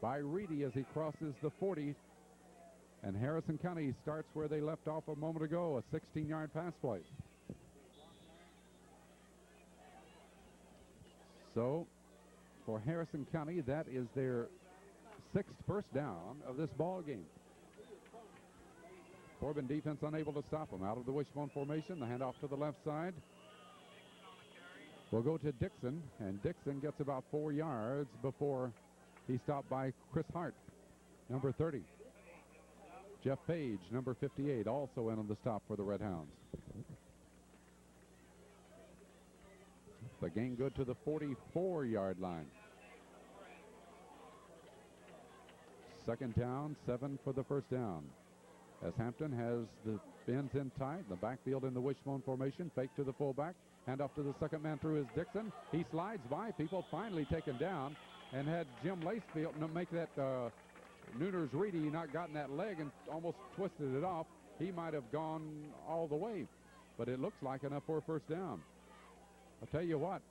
by Reedy as he crosses the 40 And Harrison County starts where they left off a moment ago, a 16-yard pass play. So for Harrison County, that is their 6th first down of this ball game. Corbin defense unable to stop them. Out of the wishbone formation, the handoff to the left side. We'll go to Dixon, and Dixon gets about 4 yards before he's stopped by Chris Hart, number 30. Jeff Page, number 58, also in on the stop for the Red Hounds. The gain good to the 44-yard line. 2nd down, 7 for the first down. As Hampton has the ends in tight, the backfield in the wishbone formation, fake to the fullback, hand off to the second man through is Dixon. He slides by people, finally taken down, and had Jim Lacefield make that Nooners Reedy not gotten that leg and almost twisted it off, he might have gone all the way. But it looks like enough for a first down. I'll tell you what,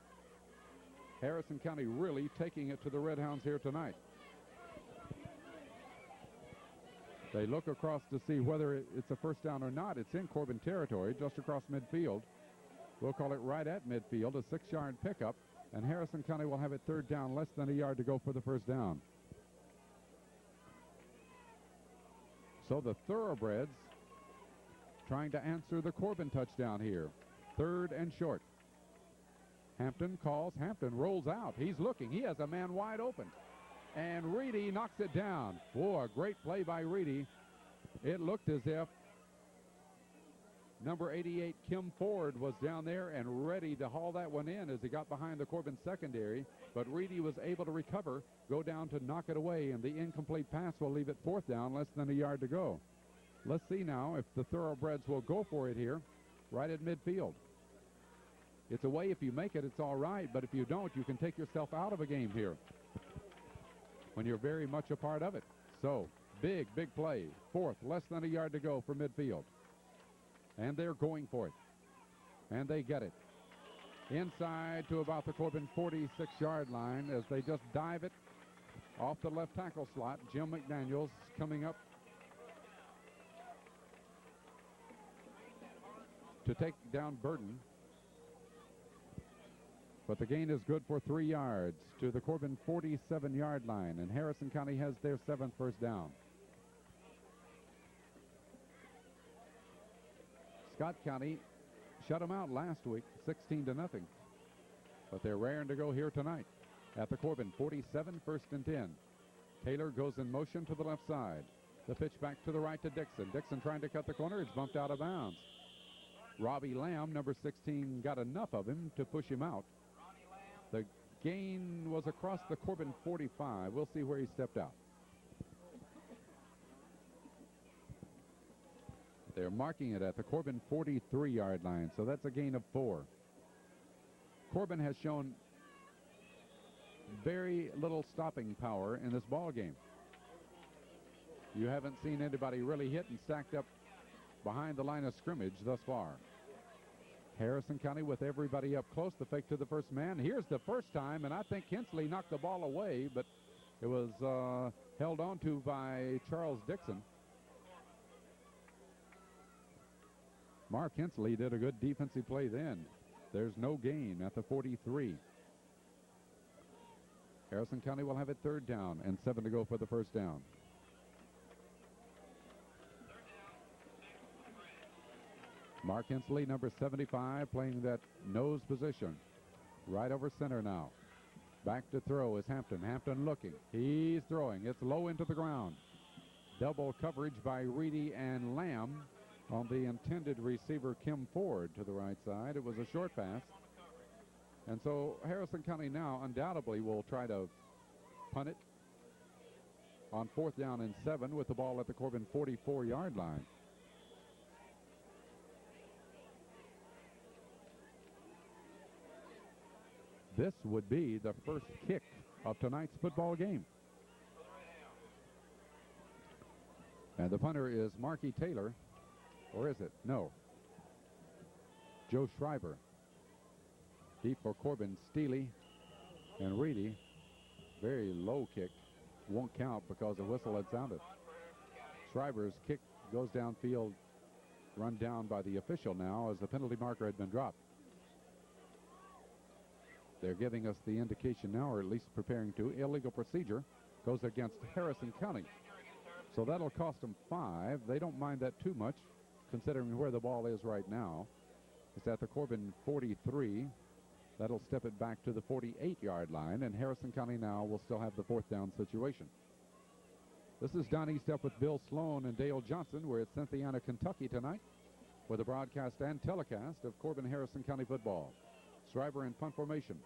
Harrison County really taking it to the Red Hounds here tonight. They look across to see whether it's a first down or not. It's in Corbin territory, just across midfield. We'll call it right at midfield, a 6-yard pickup, and Harrison County will have it 3rd down, less than a yard to go for the first down. So the Thoroughbreds trying to answer the Corbin touchdown here. 3rd and short. Hampton calls. Hampton rolls out. He's looking. He has a man wide open. And Reedy knocks it down. Boy, a great play by Reedy. It looked as if number 88, Kim Ford, was down there and ready to haul that one in as he got behind the Corbin secondary. But Reedy was able to recover, go down to knock it away, and the incomplete pass will leave it 4th down, less than a yard to go. Let's see now if the Thoroughbreds will go for it here, right at midfield. It's a way, if you make it, it's all right, but if you don't, you can take yourself out of a game here when you're very much a part of it. So, big play. 4th, less than a yard to go for midfield. And they're going for it. And they get it. Inside to about the Corbin 46-yard line as they just dive it off the left tackle slot. Jim McDaniels coming up to take down Burden. But the gain is good for 3 yards to the Corbin 47-yard line, and Harrison County has their 7th first down. Scott County shut them out last week, 16-0. But they're raring to go here tonight at the Corbin 47, 1st and 10. Taylor goes in motion to the left side. The pitch back to the right to Dixon. Dixon trying to cut the corner. It's bumped out of bounds. Robbie Lamb, number 16, got enough of him to push him out. The gain was across the Corbin 45. We'll see where he stepped out. They're marking it at the Corbin 43-yard line, so that's a gain of 4. Corbin has shown very little stopping power in this ball game. You haven't seen anybody really hit and stacked up behind the line of scrimmage thus far. Harrison County with everybody up close. The fake to the first man. Here's the first time, and I think Hensley knocked the ball away, but it was held on to by Charles Dixon. Mark Hensley did a good defensive play then. There's no gain at the 43. Harrison County will have it 3rd down and 7 to go for the first down. Mark Hensley, number 75, playing that nose position. Right over center now. Back to throw is Hampton. Hampton looking. He's throwing. It's low into the ground. Double coverage by Reedy and Lamb on the intended receiver, Kim Ford, to the right side. It was a short pass. And so Harrison County now undoubtedly will try to punt it on 4th down and 7 with the ball at the Corbin 44-yard line. This would be the first kick of tonight's football game. And the punter is Marky Taylor. Or is it? No. Joe Schreiber. Deep for Corbin, Steely, and Reedy. Very low kick. Won't count because the whistle had sounded. Schreiber's kick goes downfield, run down by the official now as the penalty marker had been dropped. They're giving us the indication now, or at least preparing to. Illegal procedure goes against Harrison County. So that'll cost them 5. They don't mind that too much, considering where the ball is right now. It's at the Corbin 43. That'll step it back to the 48-yard line, and Harrison County now will still have the 4th down situation. This is Down East Up with Bill Sloan and Dale Johnson. We're at Cynthiana, Kentucky tonight with a broadcast and telecast of Corbin Harrison County football. Schreiber in punt formation,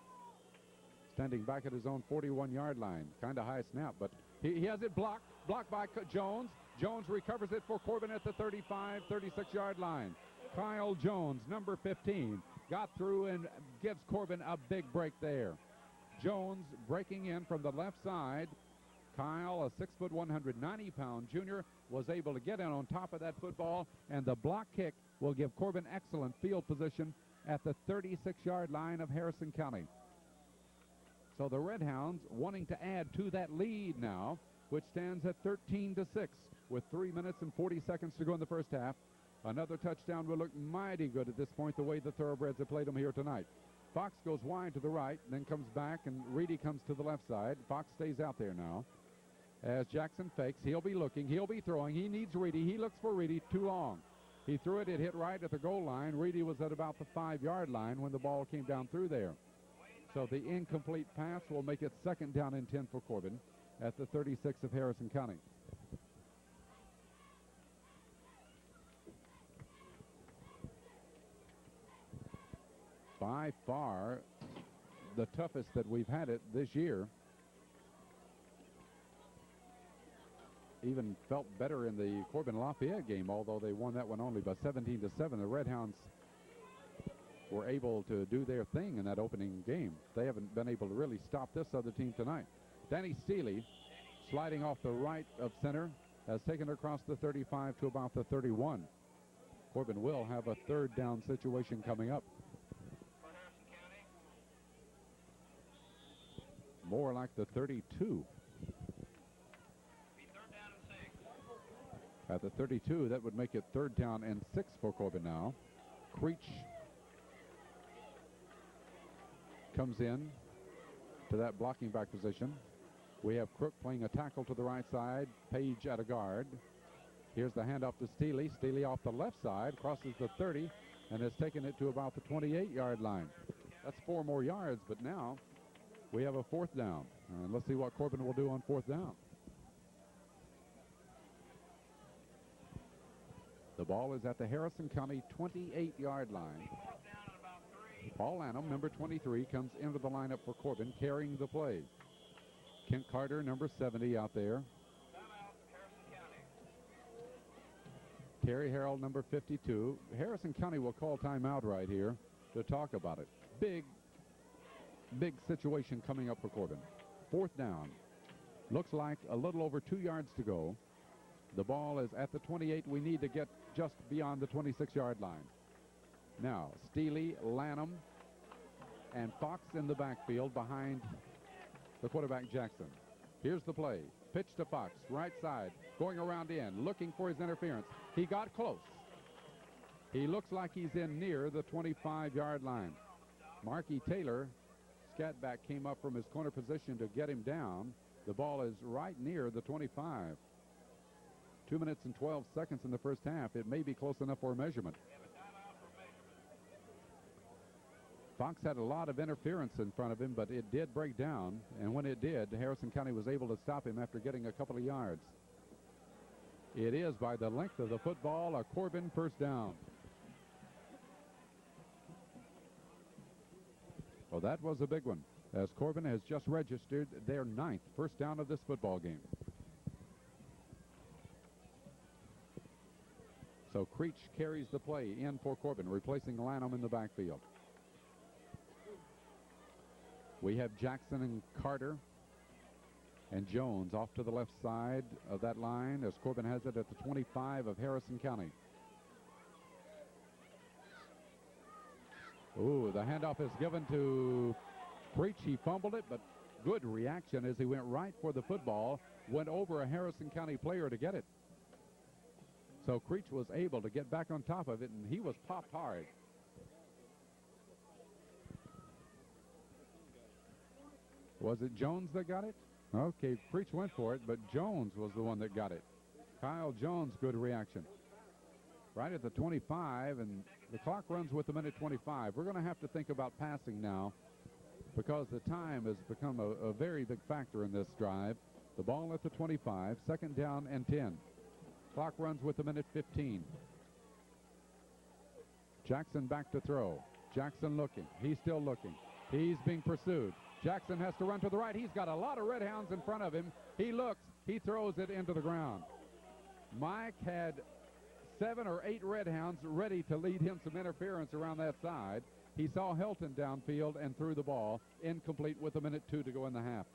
standing back at his own 41-yard line. Kind of high snap, but he has it blocked by Jones. Jones recovers it for Corbin at the 35, 36-yard line. Kyle Jones, number 15, got through and gives Corbin a big break there. Jones breaking in from the left side. Kyle, a 6', 190-pound junior, was able to get in on top of that football, and the block kick will give Corbin excellent field position at the 36-yard line of Harrison County. So the Red Hounds wanting to add to that lead now, which stands at 13-6 with 3 minutes and 40 seconds to go in the first half. Another touchdown will look mighty good at this point, the way the Thoroughbreds have played them here tonight. Fox goes wide to the right, then comes back, and Reedy comes to the left side. Fox stays out there now. As Jackson fakes, he'll be looking, he'll be throwing. He needs Reedy. He looks for Reedy. Too long. He threw it. It hit right at the goal line. Reedy was at about the 5-yard line when the ball came down through there. So the incomplete pass will make it 2nd down and 10 for Corbin at the 36 of Harrison County. By far the toughest that we've had it this year. Even felt better in the Corbin Lafayette game, although they won that one only by 17-7. The Red Hounds were able to do their thing in that opening game. They haven't been able to really stop this other team tonight. Danny Steele, sliding off the right of center, has taken it across the 35 to about the 31. Corbin will have a 3rd down situation coming up. More like the 32. At the 32, that would make it 3rd down and 6 for Corbin now. Creech comes in to that blocking back position. We have Crook playing a tackle to the right side. Page at a guard. Here's the handoff to Steele. Steele off the left side, crosses the 30, and has taken it to about the 28-yard line. That's 4 more yards, but now we have a 4th down. And let's see what Corbin will do on 4th down. The ball is at the Harrison County 28-yard line. Paul Lanham, number 23, comes into the lineup for Corbin, carrying the play. Kent Carter, number 70, out there. Terry Harrell, number 52. Harrison County will call timeout right here to talk about it. Big situation coming up for Corbin. 4th down. Looks like a little over 2 yards to go. The ball is at the 28. We need to get just beyond the 26-yard line. Now, Steele, Lanham, and Fox in the backfield behind the quarterback Jackson. Here's the play. Pitch to Fox, right side, going around in, looking for his interference. He got close. He looks like he's in near the 25-yard line. Marky Taylor, scat back, came up from his corner position to get him down. The ball is right near the 25. 2 minutes and 12 seconds in the first half. It may be close enough for a measurement. Fox had a lot of interference in front of him, but it did break down. And when it did, Harrison County was able to stop him after getting a couple of yards. It is, by the length of the football, a Corbin 1st down. Well, that was a big one, as Corbin has just registered their 9th 1st down of this football game. So Creech carries the play in for Corbin, replacing Lanham in the backfield. We have Jackson and Carter and Jones off to the left side of that line as Corbin has it at the 25 of Harrison County. Ooh, the handoff is given to Creech. He fumbled it, but good reaction as he went right for the football, went over a Harrison County player to get it. So Creech was able to get back on top of it, and he was popped hard. Was it Jones that got it? Okay, Creech went for it, but Jones was the one that got it. Kyle Jones, good reaction. Right at the 25, and the clock runs with a minute 25. We're going to have to think about passing now because the time has become a very big factor in this drive. The ball at the 25, second down and 10. Clock runs with a minute 15. Jackson back to throw. Jackson looking. He's still looking. He's being pursued. Jackson has to run to the right. He's got a lot of Red Hounds in front of him. He looks. He throws it into the ground. Mike had 7 or 8 Red Hounds ready to lead him some interference around that side. He saw Helton downfield and threw the ball incomplete with a minute 2 to go in the half.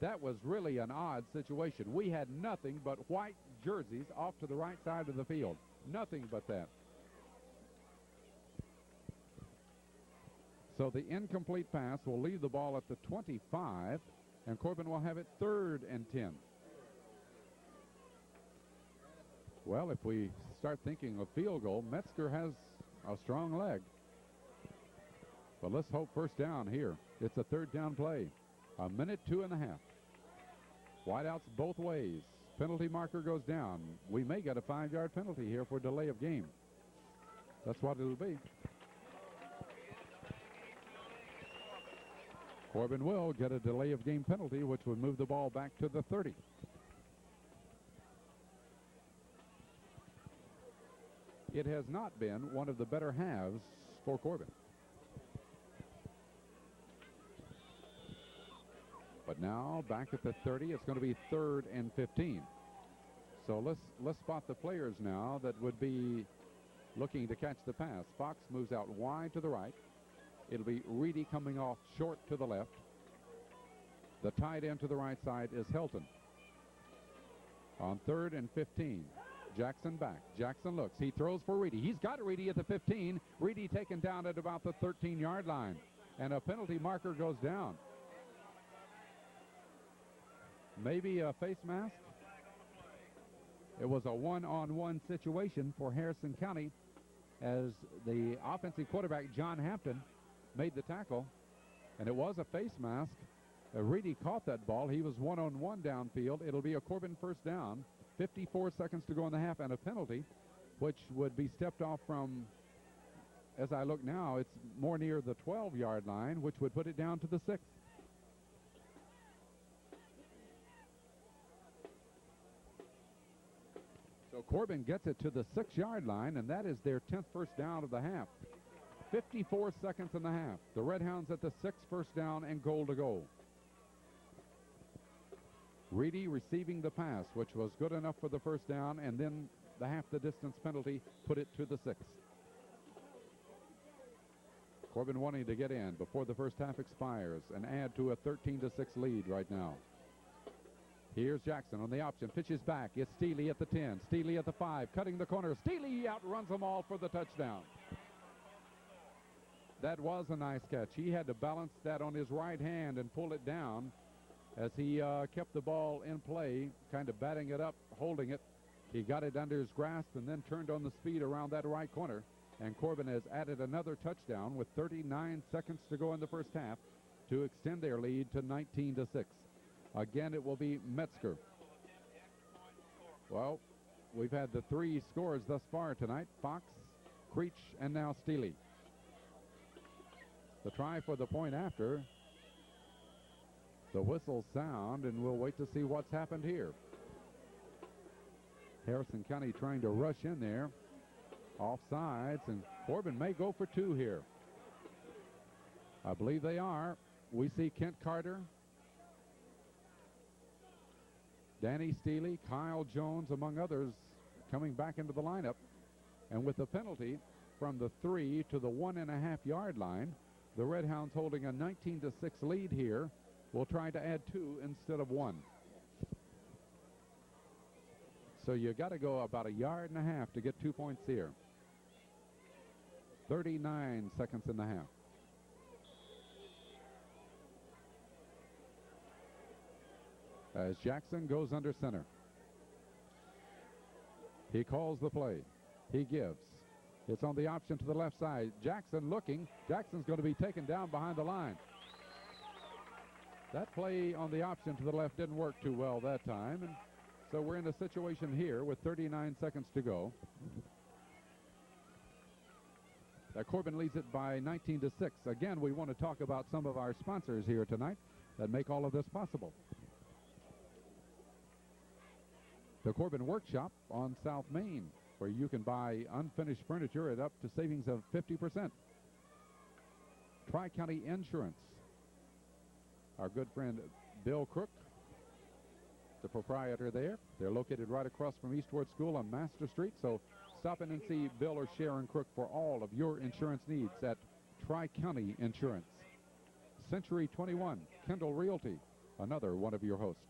That was really an odd situation. We had nothing but white jerseys off to the right side of the field. Nothing but that. So the incomplete pass will leave the ball at the 25, and Corbin will have it 3rd and 10. Well, if we start thinking of field goal, Metzger has a strong leg. But let's hope first down here. It's a 3rd down play. A minute 2 and a half. Wideouts both ways. Penalty marker goes down. We may get a 5-yard penalty here for delay of game. That's what it'll be. Corbin will get a delay of game penalty, which would move the ball back to the 30. It has not been one of the better halves for Corbin. But now back at the 30, it's going to be 3rd and 15. So let's spot the players now that would be looking to catch the pass. Fox moves out wide to the right. It'll be Reedy coming off short to the left. The tight end to the right side is Helton. On 3rd and 15, Jackson back. Jackson looks. He throws for Reedy. He's got Reedy at the 15. Reedy taken down at about the 13-yard line. And a penalty marker goes down. Maybe a face mask. It was a one-on-one situation for Harrison County as the offensive quarterback, John Hampton, made the tackle, and it was a face mask. Reedy caught that ball. He was one-on-one downfield. It'll be a Corbin first down. 54 seconds to go in the half, and a penalty, which would be stepped off from, as I look now, it's more near the 12-yard line, which would put it down to the 6. So Corbin gets it to the 6-yard line, and that is their 10th first down of the half. 54 seconds in the half. The Red Hounds at the 6th first down and goal to go. Reedy receiving the pass, which was good enough for the first down, and then the half the distance penalty put it to the 6th. Corbin wanting to get in before the first half expires and add to a 13-6 lead right now. Here's Jackson on the option, pitches back. It's Steely at the 10, Steely at the 5, cutting the corner. Steely outruns them all for the touchdown. That was a nice catch. He had to balance that on his right hand and pull it down as he kept the ball in play, kind of batting it up, holding it. He got it under his grasp and then turned on the speed around that right corner. And Corbin has added another touchdown with 39 seconds to go in the first half to extend their lead to 19-6. Again, it will be Metzger. Well, we've had the 3 scores thus far tonight. Fox, Creech, and now Steely. The try for the point after. The whistles sound, and we'll wait to see what's happened here. Harrison County trying to rush in there. Offsides, and Corbin may go for 2 here. I believe they are. We see Kent Carter, Danny Steely, Kyle Jones, among others, coming back into the lineup. And with the penalty from the 3 to the 1.5-yard line, the Red Hounds holding a 19-6 lead here will try to add 2 instead of 1. So you got to go about 1.5 yards to get 2 points here. 39 seconds in the half. As Jackson goes under center. He calls the play. He gives. It's on the option to the left side. Jackson looking. Jackson's going to be taken down behind the line. That play on the option to the left didn't work too well that time. And so we're in a situation here with 39 seconds to go. Corbin leads it by 19-6. Again, we want to talk about some of our sponsors here tonight that make all of this possible. The Corbin Workshop on South Main, where you can buy unfinished furniture at up to savings of 50%. Tri-County Insurance. Our good friend Bill Crook, the proprietor there. They're located right across from Eastwood School on Master Street. So stop in and see Bill or Sharon Crook for all of your insurance needs at Tri-County Insurance. Century 21, Kendall Realty, another one of your hosts.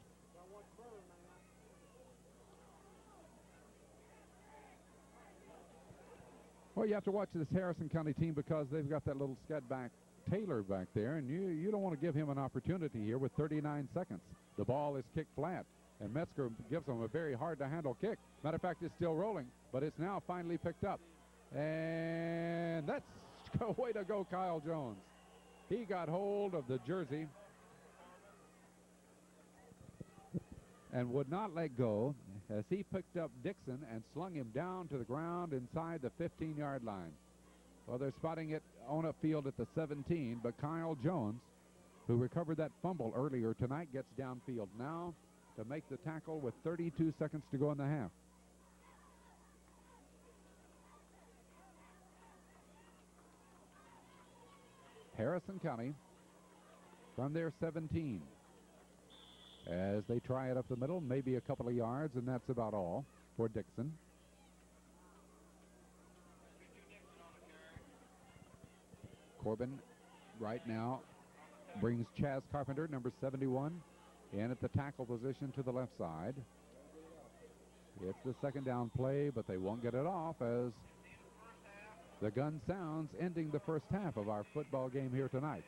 Well, you have to watch this Harrison County team because they've got that little scud back Taylor back there, and you don't want to give him an opportunity here with 39 seconds. The ball is kicked flat, and Metzger gives him a very hard-to-handle kick. Matter of fact, it's still rolling, but it's now finally picked up. And that's a way to go, Kyle Jones. He got hold of the jersey and would not let go as he picked up Dixon and slung him down to the ground inside the 15-yard line. Well, they're spotting it on a field at the 17, but Kyle Jones, who recovered that fumble earlier tonight, gets downfield now to make the tackle with 32 seconds to go in the half. Harrison County from their 17. As they try it up the middle, maybe a couple of yards, and that's about all for Dixon. Corbin right now brings Chaz Carpenter, number 71, in at the tackle position to the left side. It's the second down play, but they won't get it off as the gun sounds, ending the first half of our football game here tonight.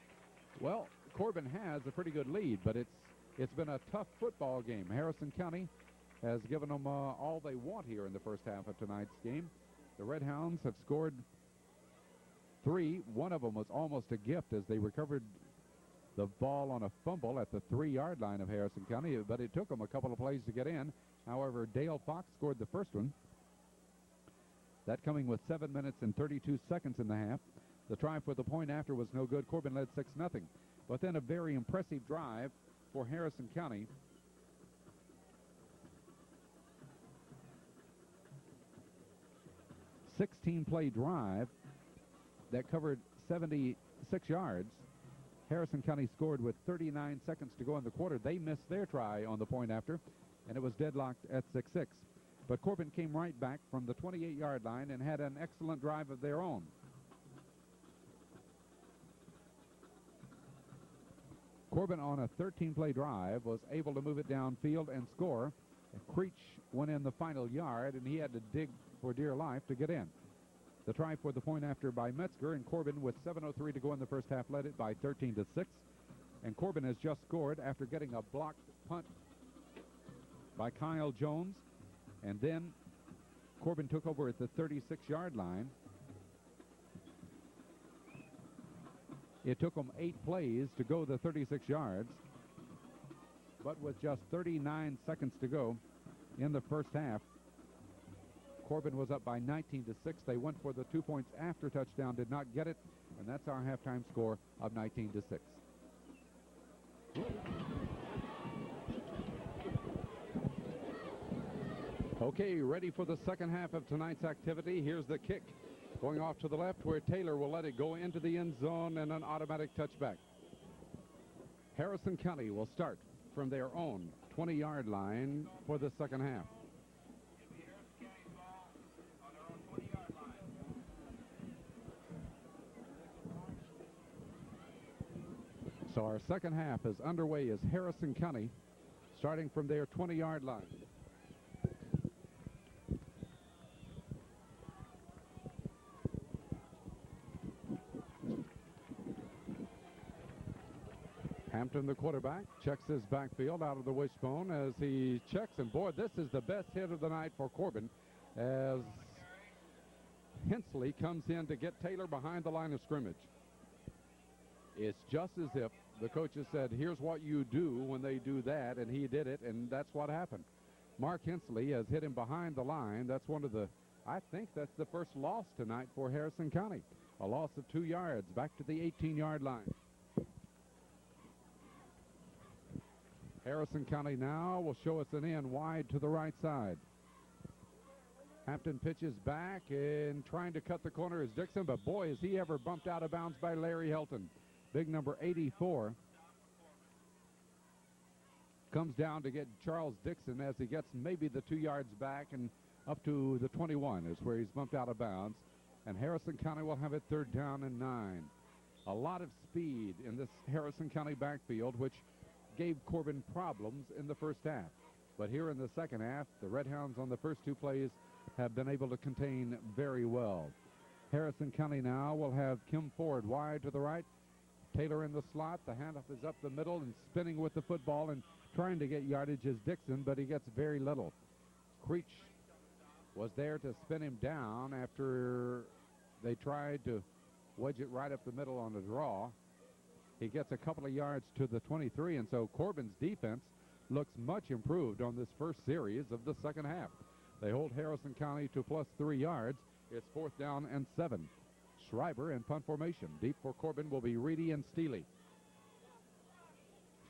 Well, Corbin has a pretty good lead, but it's been a tough football game. Harrison County has given them all they want here in the first half of tonight's game. The Red Hounds have scored 3. One of them was almost a gift as they recovered the ball on a fumble at the 3-yard line of Harrison County, but it took them a couple of plays to get in. However, Dale Fox scored the first one. That coming with 7 minutes and 32 seconds in the half. The try for the point after was no good. Corbin led 6-0. But then a very impressive drive for Harrison County. A 16-play drive that covered 76 yards. Harrison County scored with 39 seconds to go in the quarter. They missed their try on the point after, and it was deadlocked at 6-6. But Corbin came right back from the 28-yard line and had an excellent drive of their own. Corbin on a 13-play drive was able to move it downfield and score. Creech went in the final yard, and he had to dig for dear life to get in. The try for the point after by Metzger, and Corbin with 7:03 to go in the first half led it by 13-6. And Corbin has just scored after getting a blocked punt by Kyle Jones. And then Corbin took over at the 36-yard line. It took them 8 plays to go the 36 yards. But with just 39 seconds to go in the first half, Corbin was up by 19-6. They went for the 2 points after touchdown, did not get it, and that's our halftime score of 19-6. Okay, ready for the second half of tonight's activity. Here's the kick going off to the left where Taylor will let it go into the end zone and an automatic touchback. Harrison County will start from their own 20-yard line for the second half. So our second half is underway as Harrison County starting from their 20-yard line. Hampton, the quarterback, checks his backfield out of the wishbone as he checks, and boy, this is the best hit of the night for Corbin. as Hensley comes in to get Taylor behind the line of scrimmage. It's just as if the coaches said, here's what you do when they do that, and he did it, and that's what happened. Mark Hensley has hit him behind the line. That's I think that's the first loss tonight for Harrison County. A loss of 2 yards back to the 18-yard line. Harrison County now will show us an in wide to the right side. Hampton pitches back and trying to cut the corner is Dixon, but boy, is he ever bumped out of bounds by Larry Helton. Big number 84 comes down to get Charles Dixon as he gets maybe the 2 yards back, and up to the 21 is where he's bumped out of bounds. And Harrison County will have it 3rd down and 9. A lot of speed in this Harrison County backfield, which gave Corbin problems in the first half. But here in the second half, the Red Hounds on the first 2 plays have been able to contain very well. Harrison County now will have Kim Ford wide to the right. Taylor in the slot. The handoff is up the middle and spinning with the football and trying to get yardage is Dixon, but he gets very little. Creech was there to spin him down after they tried to wedge it right up the middle on the draw. He gets a couple of yards to the 23, and so Corbin's defense looks much improved on this first series of the second half. They hold Harrison County to +3 yards. It's 4th down and 7. Schreiber in punt formation. Deep for Corbin will be Reedy and Steely.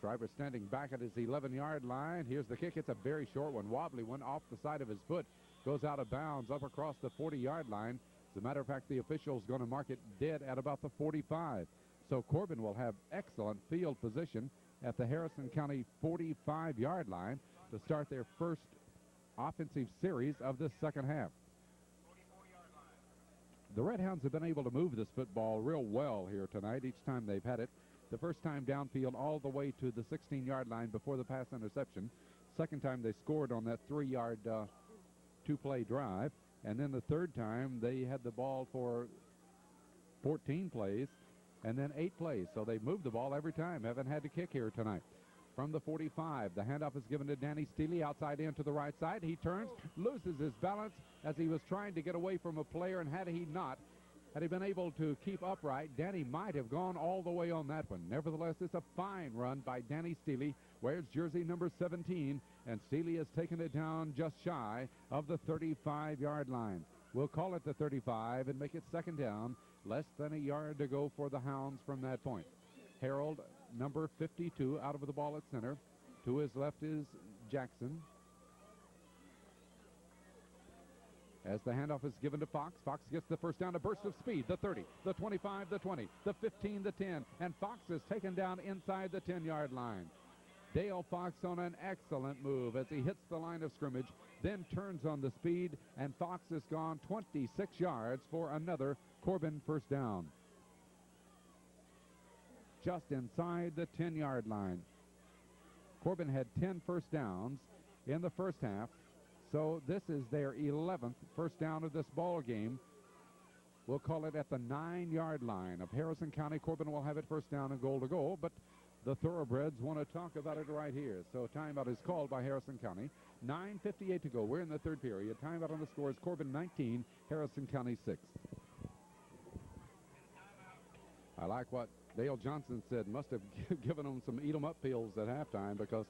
Schreiber standing back at his 11-yard line. Here's the kick. It's a very short one, wobbly one off the side of his foot. Goes out of bounds up across the 40-yard line. As a matter of fact, the official's going to mark it dead at about the 45. So Corbin will have excellent field position at the Harrison County 45-yard line to start their first offensive series of this second half. The Red Hounds have been able to move this football real well here tonight each time they've had it. The first time downfield all the way to the 16-yard line before the pass interception. Second time they scored on that 3-yard 2-play drive. And then the third time they had the ball for 14 plays and then 8 plays. So they've moved the ball every time. Haven't had to kick here tonight. From the 45, the handoff is given to Danny Steely outside in to the right side. He turns, loses his balance as he was trying to get away from a player, and had he been able to keep upright, Danny might have gone all the way on that one. Nevertheless, it's a fine run by Danny Steely, wears jersey number 17, and Steely has taken it down just shy of the 35-yard line. We'll call it the 35 and make it 2nd down. Less than a yard to go for the Hounds from that point. Harold, number 52, out of the ball at center. To his left is Jackson. As the handoff is given to Fox, Fox gets the first down, a burst of speed, the 30, the 25, the 20, the 15, the 10, and Fox is taken down inside the 10-yard line. Dale Fox on an excellent move as he hits the line of scrimmage, then turns on the speed, and Fox is gone 26 yards for another Corbin first down. Just inside the 10-yard line. Corbin had 10 first downs in the first half, so this is their 11th first down of this ball game. We'll call it at the 9-yard line of Harrison County. Corbin will have it first down and goal to go, but the Thoroughbreds want to talk about it right here. So timeout is called by Harrison County. 9:58 to go. We're in the third period. Timeout on the score is Corbin 19, Harrison County 6. I like what Dale Johnson said. Must have given them some eat-em-up pills at halftime, because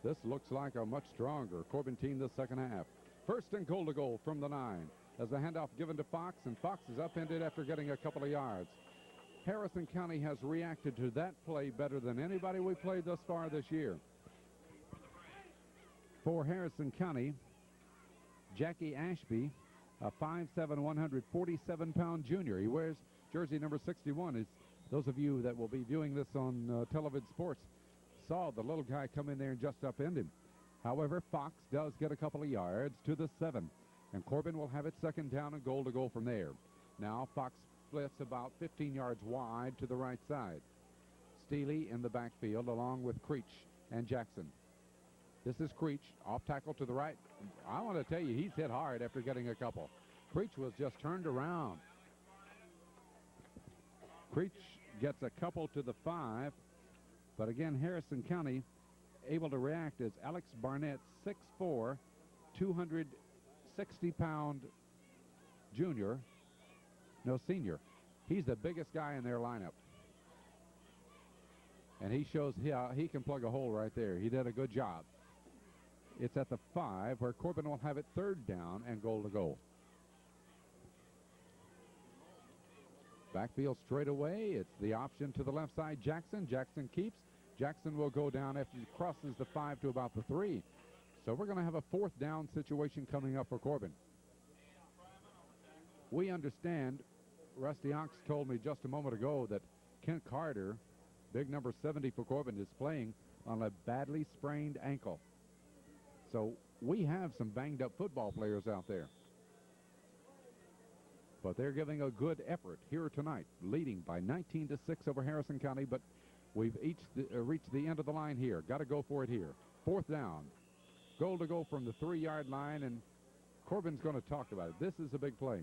this looks like a much stronger Corbin team this second half. First and goal to go from the 9. As the handoff given to Fox, and Fox is upended after getting a couple of yards. Harrison County has reacted to that play better than anybody we played thus far this year. For Harrison County, Jackie Ashby, a 5'7", 147-pound junior. He wears jersey number 61. Is those of you that will be viewing this on Televid Sports saw the little guy come in there and just upend him. However, Fox does get a couple of yards to the 7, and Corbin will have it 2nd down and goal to go from there. Now Fox splits about 15 yards wide to the right side. Steely in the backfield along with Creech and Jackson. This is Creech, off tackle to the right. I want to tell you, he's hit hard after getting a couple. Creech was just turned around. Creech gets a couple to the 5, but again, Harrison County able to react as Alex Barnett, 6'4", 260 60-pound senior. He's the biggest guy in their lineup. And he shows he can plug a hole right there. He did a good job. It's at the 5 where Corbin will have it 3rd down and goal to go. Backfield straight away. It's the option to the left side. Jackson keeps. Jackson will go down after he crosses the 5 to about the 3. So we're going to have a 4th down situation coming up for Corbin. We understand, Rusty Ox told me just a moment ago that Kent Carter, big number 70 for Corbin, is playing on a badly sprained ankle. So we have some banged up football players out there. But they're giving a good effort here tonight, leading by 19-6 over Harrison County, but we've reached the end of the line here. Got to go for it here. 4th down. Goal to go from the 3-yard line, and Corbin's going to talk about it. This is a big play.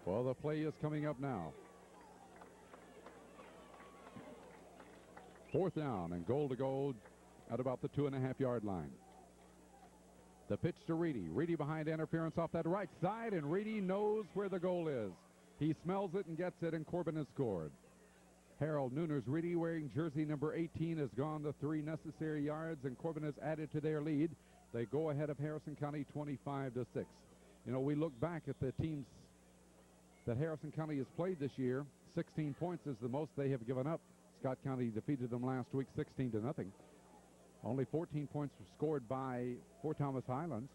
Well, the play is coming up now. 4th down and goal to go at about the 2.5-yard line. The pitch to Reedy. Reedy behind interference off that right side, and Reedy knows where the goal is. He smells it and gets it, and Corbin has scored. Harold Nooners Reedy, wearing jersey number 18, has gone the 3 necessary yards, and Corbin has added to their lead. They go ahead of Harrison County 25-6. You know, we look back at the teams that Harrison County has played this year. 16 points is the most they have given up. Scott County defeated them last week 16-0. Only 14 points were scored by Fort Thomas Highlands.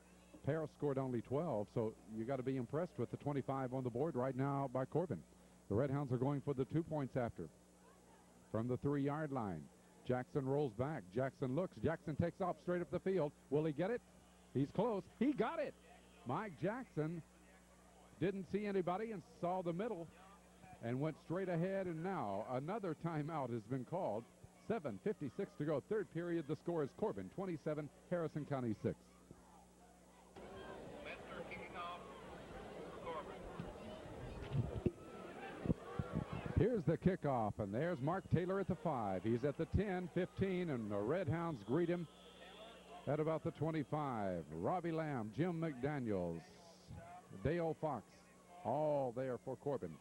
Paris scored only 12, so you got to be impressed with the 25 on the board right now by Corbin. The Redhounds are going for the 2 points after. From the 3-yard line, Jackson rolls back. Jackson looks. Jackson takes off straight up the field. Will he get it? He's close. He got it. Mike Jackson didn't see anybody and saw the middle and went straight ahead, and now another timeout has been called. 7:56 to go. 3rd period. The score is Corbin 27, Harrison County 6. Here's the kickoff, and there's Mark Taylor at the 5. He's at the 10, 15, and the Redhounds greet him at about the 25. Robbie Lamb, Jim McDaniels, Dale Fox, all there for Corbin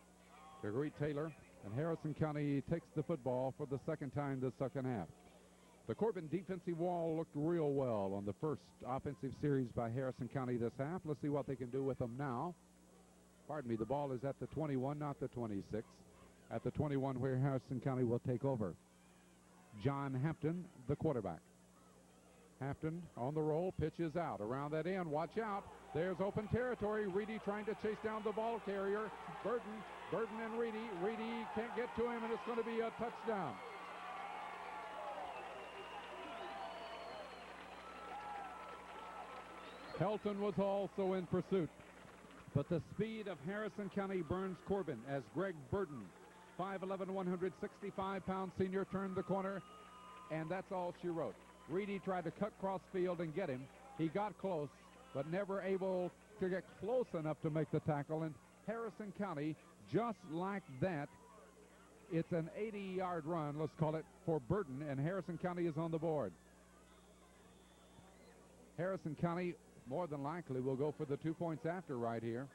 to greet Taylor. And Harrison County takes the football for the 2nd time this 2nd half. The Corbin defensive wall looked real well on the first offensive series by Harrison County this half. Let's see what they can do with them now. Pardon me, the ball is at the 21, not the 26. At the 21 where Harrison County will take over. John Hampton, the quarterback. Hampton on the roll, pitches out. Around that end, watch out. There's open territory. Reedy trying to chase down the ball carrier. Burton and Reedy. Reedy can't get to him, and it's going to be a touchdown. Helton was also in pursuit. But the speed of Harrison County burns Corbin as Greg Burton, 5'11", 165-pound senior, turned the corner, and that's all she wrote. Reedy tried to cut cross field and get him. He got close, but never able to get close enough to make the tackle. And Harrison County, just like that, it's an 80-yard run, let's call it, for Burton, and Harrison County is on the board. Harrison County more than likely will go for the 2 points after right here.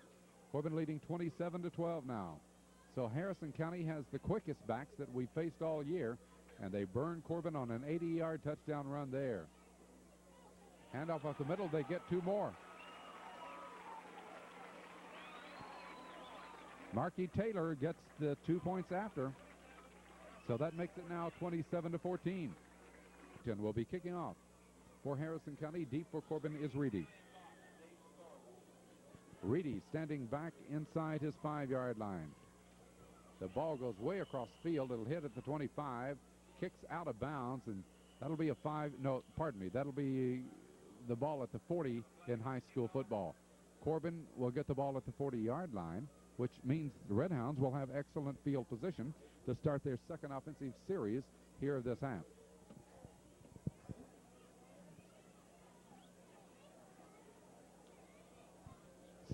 Corbin leading 27-12 now. So Harrison County has the quickest backs that we faced all year, and they burn Corbin on an 80-yard touchdown run there. Handoff up the middle, they get 2 more. Marky Taylor gets the 2 points after. So that makes it now 27-14. Will be kicking off for Harrison County. Deep for Corbin is Reedy. Reedy standing back inside his 5-yard line. The ball goes way across the field. It'll hit at the 25, kicks out of bounds, and that'll be that'll be the ball at the 40 in high school football. Corbin will get the ball at the 40-yard line, which means the Redhounds will have excellent field position to start their second offensive series here this half.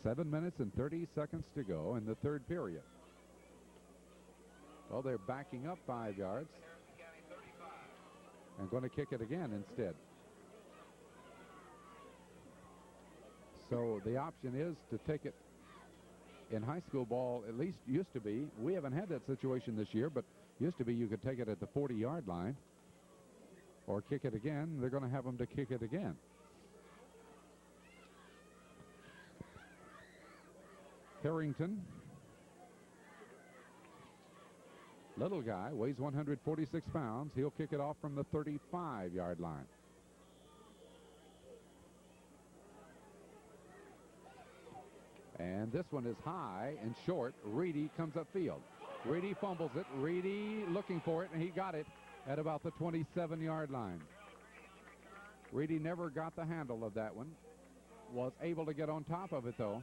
Seven minutes and 30 seconds to go in the third period. Well, they're backing up 5 yards. and going to kick it again instead. So the option is to take it in high school ball, at least used to be. We haven't had that situation this year, but used to be you could take it at the 40-yard line or kick it again. They're going to have them to kick it again. Harrington, little guy, weighs 146 pounds. He'll kick it off from the 35-yard line. And this one is high and short. Reedy comes upfield. Reedy fumbles it. Reedy looking for it, and he got it at about the 27-yard line. Reedy never got the handle of that one. Was able to get on top of it, though.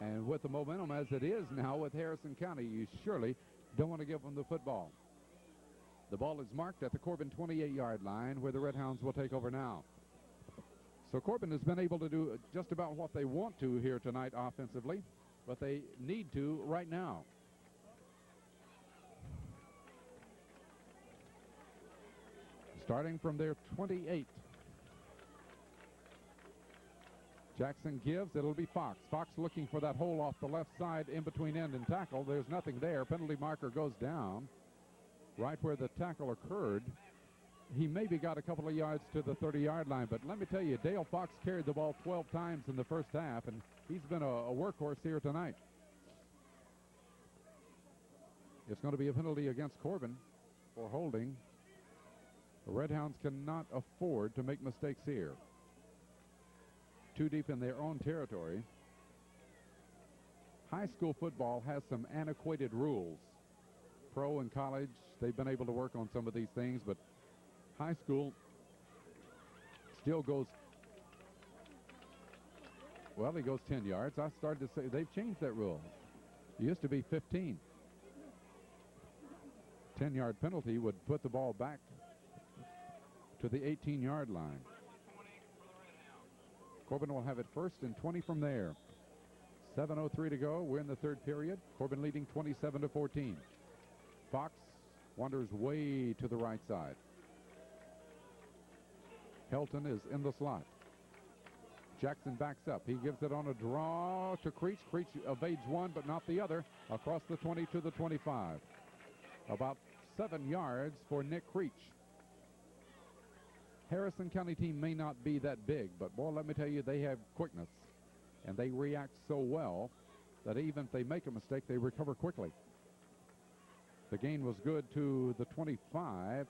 And with the momentum as it is now with Harrison County, you surely don't want to give them the football. The ball is marked at the Corbin 28-yard line, where the Red Hounds will take over now. So Corbin has been able to do just about what they want to here tonight offensively, but they need to right now. Starting from their 28. Jackson gives. It'll be Fox. Fox looking for that hole off the left side in between end and tackle. There's nothing there. Penalty marker goes down right where the tackle occurred. He maybe got a couple of yards to the 30-yard line, but let me tell you, Dale Fox carried the ball 12 times in the first half, and he's been a workhorse here tonight. It's going to be a penalty against Corbin for holding. The Red Hounds cannot afford to make mistakes here. Too deep in their own territory. High school football has some antiquated rules. Pro and college, they've been able to work on some of these things, but high school still goes, well, he goes 10 yards. I started to say they've changed that rule. It used to be 15. 10-yard penalty would put the ball back to the 18-yard line. Corbin will have it first and 20 from there. 7:03 to go. We're in the third period. Corbin leading 27-14. Fox wanders way to the right side. Helton is in the slot. Jackson backs up. He gives it on a draw to Creech. Creech evades one, but not the other. Across the 20 to the 25. About 7 yards for Nick Creech. Harrison County team may not be that big, but boy, let me tell you, they have quickness. And they react so well that even if they make a mistake, they recover quickly. The gain was good to the 25.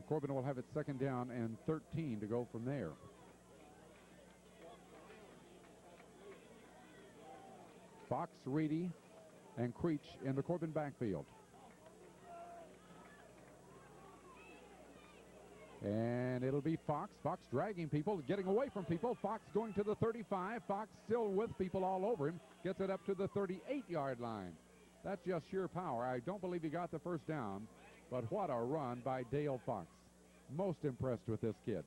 Corbin will have it second down and 13 to go from there. Fox, Reedy, and Creech in the Corbin backfield. And it'll be Fox. Fox dragging people, getting away from people. Fox going to the 35. Fox still with people all over him. Gets it up to the 38-yard line. That's just sheer power. I don't believe he got the first down, but what a run by Dale Fox. Most impressed with this kid.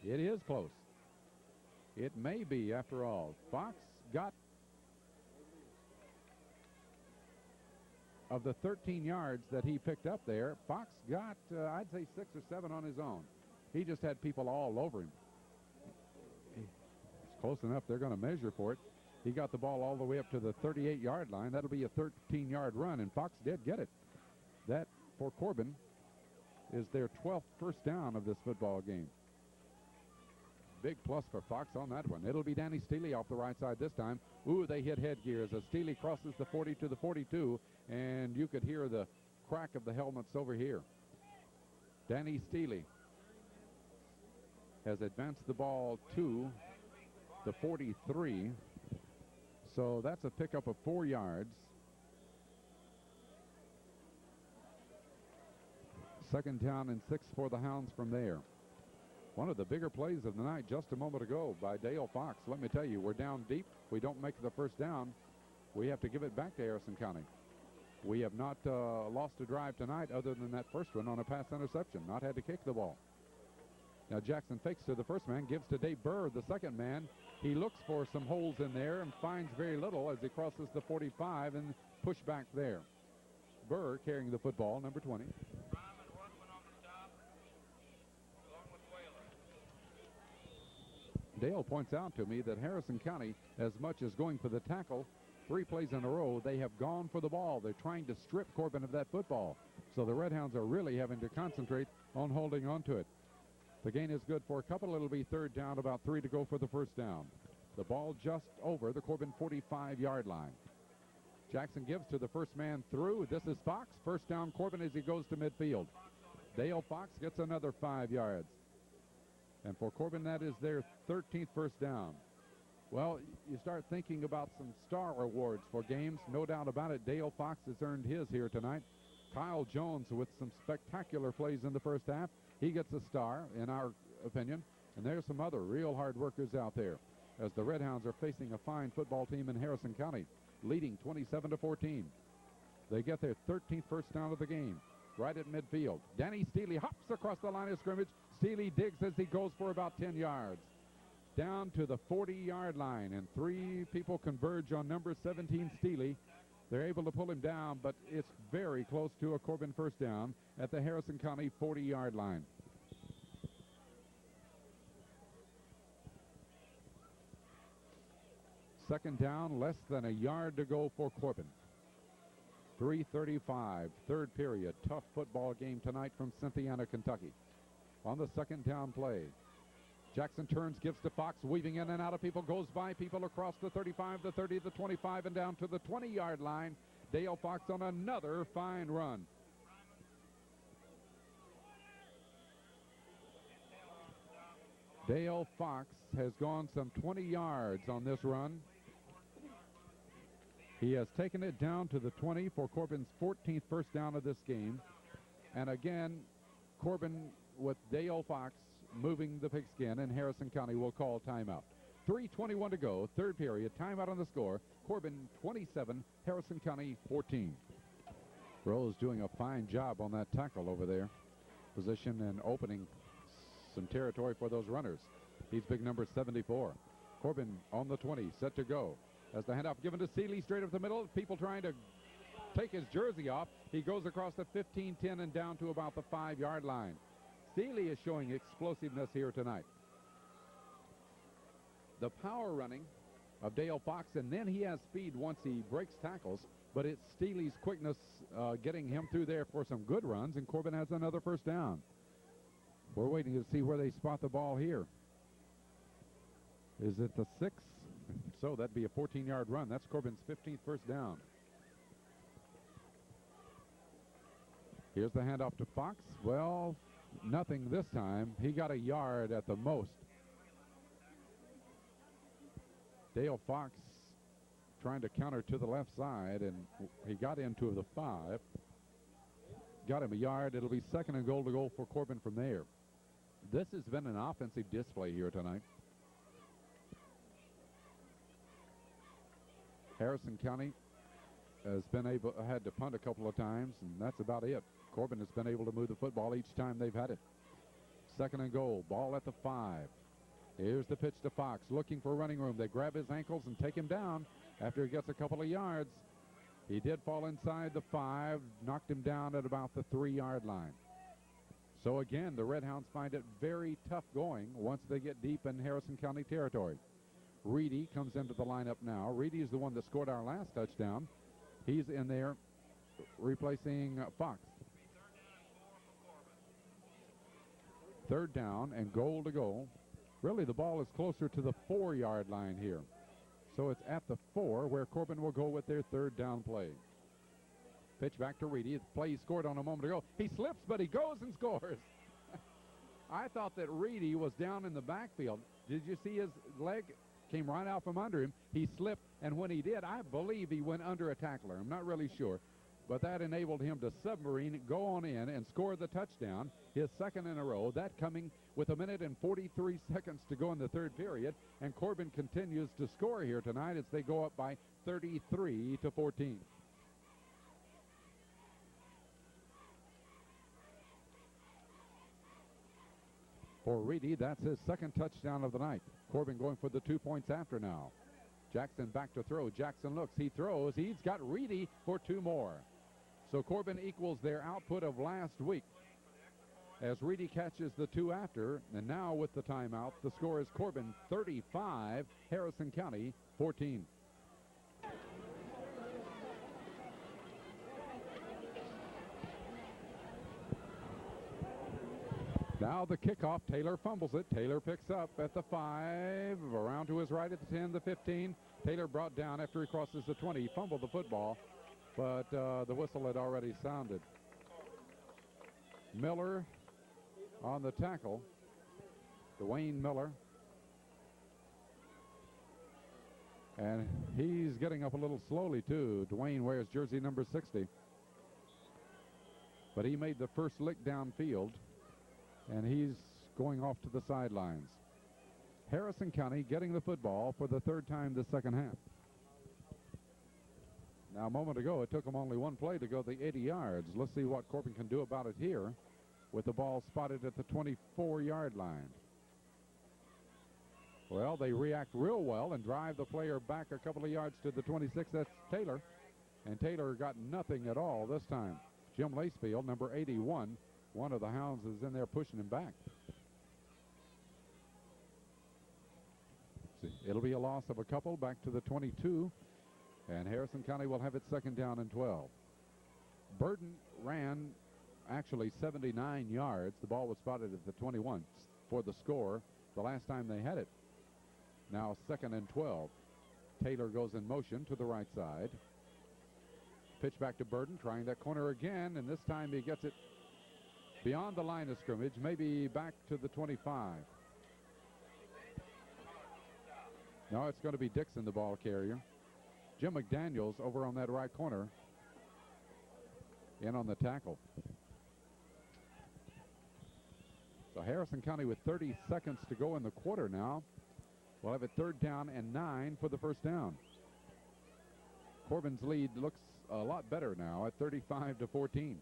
It is close. It may be, after all. Fox got, of the 13 yards that he picked up there, Fox got, I'd say 6 or 7 on his own. He just had people all over him. It's close enough. They're going to measure for it. He got the ball all the way up to the 38-yard line. That'll be a 13-yard run, and Fox did get it. That, for Corbin, is their 12th first down of this football game. Big plus for Fox on that one. It'll be Danny Steele off the right side this time. Ooh, they hit headgears as Steele crosses the 40 to the 42, and you could hear the crack of the helmets over here. Danny Steele has advanced the ball to the 43. So that's a pickup of 4 yards. Second down and 6 for the Hounds from there. One of the bigger plays of the night just a moment ago by Dale Fox. Let me tell you, we're down deep. We don't make the first down. We have to give it back to Harrison County. We have not lost a drive tonight other than that first one on a pass interception. Not had to kick the ball. Now Jackson fakes to the first man, gives to Dave Burr, the second man. He looks for some holes in there and finds very little as he crosses the 45 and push back there. Burr carrying the football, number 20. Dale points out to me that Harrison County, as much as going for the tackle, 3 plays in a row, they have gone for the ball. They're trying to strip Corbin of that football. So the Red Hounds are really having to concentrate on holding on to it. The gain is good for a couple. It'll be 3rd down, about 3 to go for the first down. The ball just over the Corbin 45-yard line. Jackson gives to the first man through. This is Fox. First down, Corbin, as he goes to midfield. Dale Fox gets another 5 yards. And for Corbin, that is their 13th first down. Well, you start thinking about some star awards for games. No doubt about it, Dale Fox has earned his here tonight. Kyle Jones with some spectacular plays in the first half. He gets a star, in our opinion. And there's some other real hard workers out there, as the Red Hounds are facing a fine football team in Harrison County, leading 27-14. They get their 13th first down of the game, right at midfield. Danny Steely hops across the line of scrimmage. Steely digs as he goes for about 10 yards. Down to the 40-yard line, and 3 people converge on number 17, Steely. They're able to pull him down, but it's very close to a Corbin first down at the Harrison County 40-yard line. Second down, less than a yard to go for Corbin. 3:35, third period. Tough football game tonight from Cynthiana, Kentucky. On the second down play, Jackson turns, gives to Fox, weaving in and out of people, goes by people across the 35, the 30, the 25, and down to the 20-yard line. Dale Fox on another fine run. Dale Fox has gone some 20 yards on this run. He has taken it down to the 20 for Corbin's 14th first down of this game. And again, Corbin with Dale Fox moving the pigskin, and Harrison County will call timeout. 3:21 to go, third period. Timeout on the score. Corbin 27, Harrison County 14. Rose doing a fine job on that tackle over there. Position and opening some territory for those runners. He's big number 74. Corbin on the 20, set to go. As the handoff given to Seeley straight up the middle. People trying to take his jersey off. He goes across the 15, 10, and down to about the 5-yard line. Seeley is showing explosiveness here tonight. The power running of Dale Fox, and then he has speed once he breaks tackles, but it's Steely's quickness getting him through there for some good runs, and Corbin has another first down. We're waiting to see where they spot the ball here. Is it the 6? So that'd be a 14-yard run. That's Corbin's 15th first down. Here's the handoff to Fox. Well, nothing this time. He got a yard at the most. Dale Fox trying to counter to the left side, and he got into the 5. Got him a yard. It'll be second and goal to go for Corbin from there. This has been an offensive display here tonight. Harrison County has had to punt a couple of times, and that's about it. Corbin has been able to move the football each time they've had it. Second and goal, ball at the 5. Here's the pitch to Fox, looking for running room. They grab his ankles and take him down after he gets a couple of yards. He did fall inside the 5, knocked him down at about the 3-yard line. So again, the Red Hounds find it very tough going once they get deep in Harrison County territory. Reedy comes into the lineup now. Reedy is the one that scored our last touchdown. He's in there replacing Fox. Third down and goal to go. Really, the ball is closer to the 4-yard line here. So it's at the 4 where Corbin will go with their third down play. Pitch back to Reedy. The play he scored on a moment ago. He slips, but he goes and scores. I thought that Reedy was down in the backfield. Did you see his leg came right out from under him? He slipped, and when he did, I believe he went under a tackler. I'm not really sure. But that enabled him to submarine, go on in, and score the touchdown, his second in a row. That coming with 1 minute and 43 seconds to go in the third period. And Corbin continues to score here tonight as they go up by 33-14. For Reedy, that's his second touchdown of the night. Corbin going for the 2 points after now. Jackson back to throw. Jackson looks. He throws. He's got Reedy for 2 more. So Corbin equals their output of last week. as Reedy catches the two after. And now with the timeout, the score is Corbin 35, Harrison County 14. Now the kickoff. Taylor fumbles it. Taylor picks up at the 5, around to his right at the 10, the 15. Taylor brought down after he crosses the 20. He fumbled the football, but the whistle had already sounded. Miller on the tackle. Dwayne Miller. And he's getting up a little slowly, too. Dwayne wears jersey number 60. But he made the first lick downfield, and he's going off to the sidelines. Harrison County getting the football for the third time this second half. Now, a moment ago, it took them only one play to go the 80 yards. Let's see what Corbin can do about it here with the ball spotted at the 24-yard line. Well, they react real well and drive the player back a couple of yards to the 26. That's Taylor. And Taylor got nothing at all this time. Jim Lacefield, number 81, one of the Hounds, is in there pushing him back. It'll be a loss of a couple back to the 22, and Harrison County will have it second down and 12. Burden ran actually 79 yards. The ball was spotted at the 21 for the score the last time they had it. Now second and 12. Taylor goes in motion to the right side. Pitch back to Burden, trying that corner again, and this time he gets it beyond the line of scrimmage, maybe back to the 25. No, it's going to be Dixon, the ball carrier. Jim McDaniels over on that right corner, in on the tackle. So Harrison County with 30 seconds to go in the quarter now. We'll have it third down and 9 for the first down. Corbin's lead looks a lot better now at 35-14.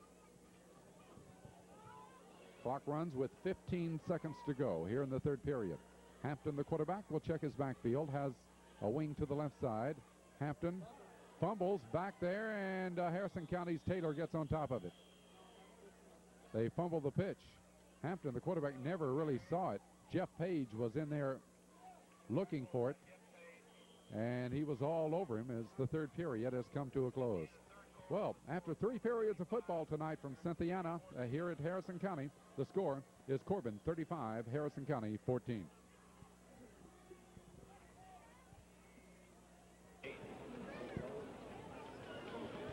Clock runs with 15 seconds to go here in the third period. Hampton, the quarterback, will check his backfield, has a wing to the left side. Hampton fumbles back there, and Harrison County's Taylor gets on top of it. They fumble the pitch. Hampton, the quarterback, never really saw it. Jeff Page was in there looking for it, and he was all over him as the third period has come to a close. Well, after 3 periods of football tonight from Cynthiana here at Harrison County, the score is Corbin 35, Harrison County 14.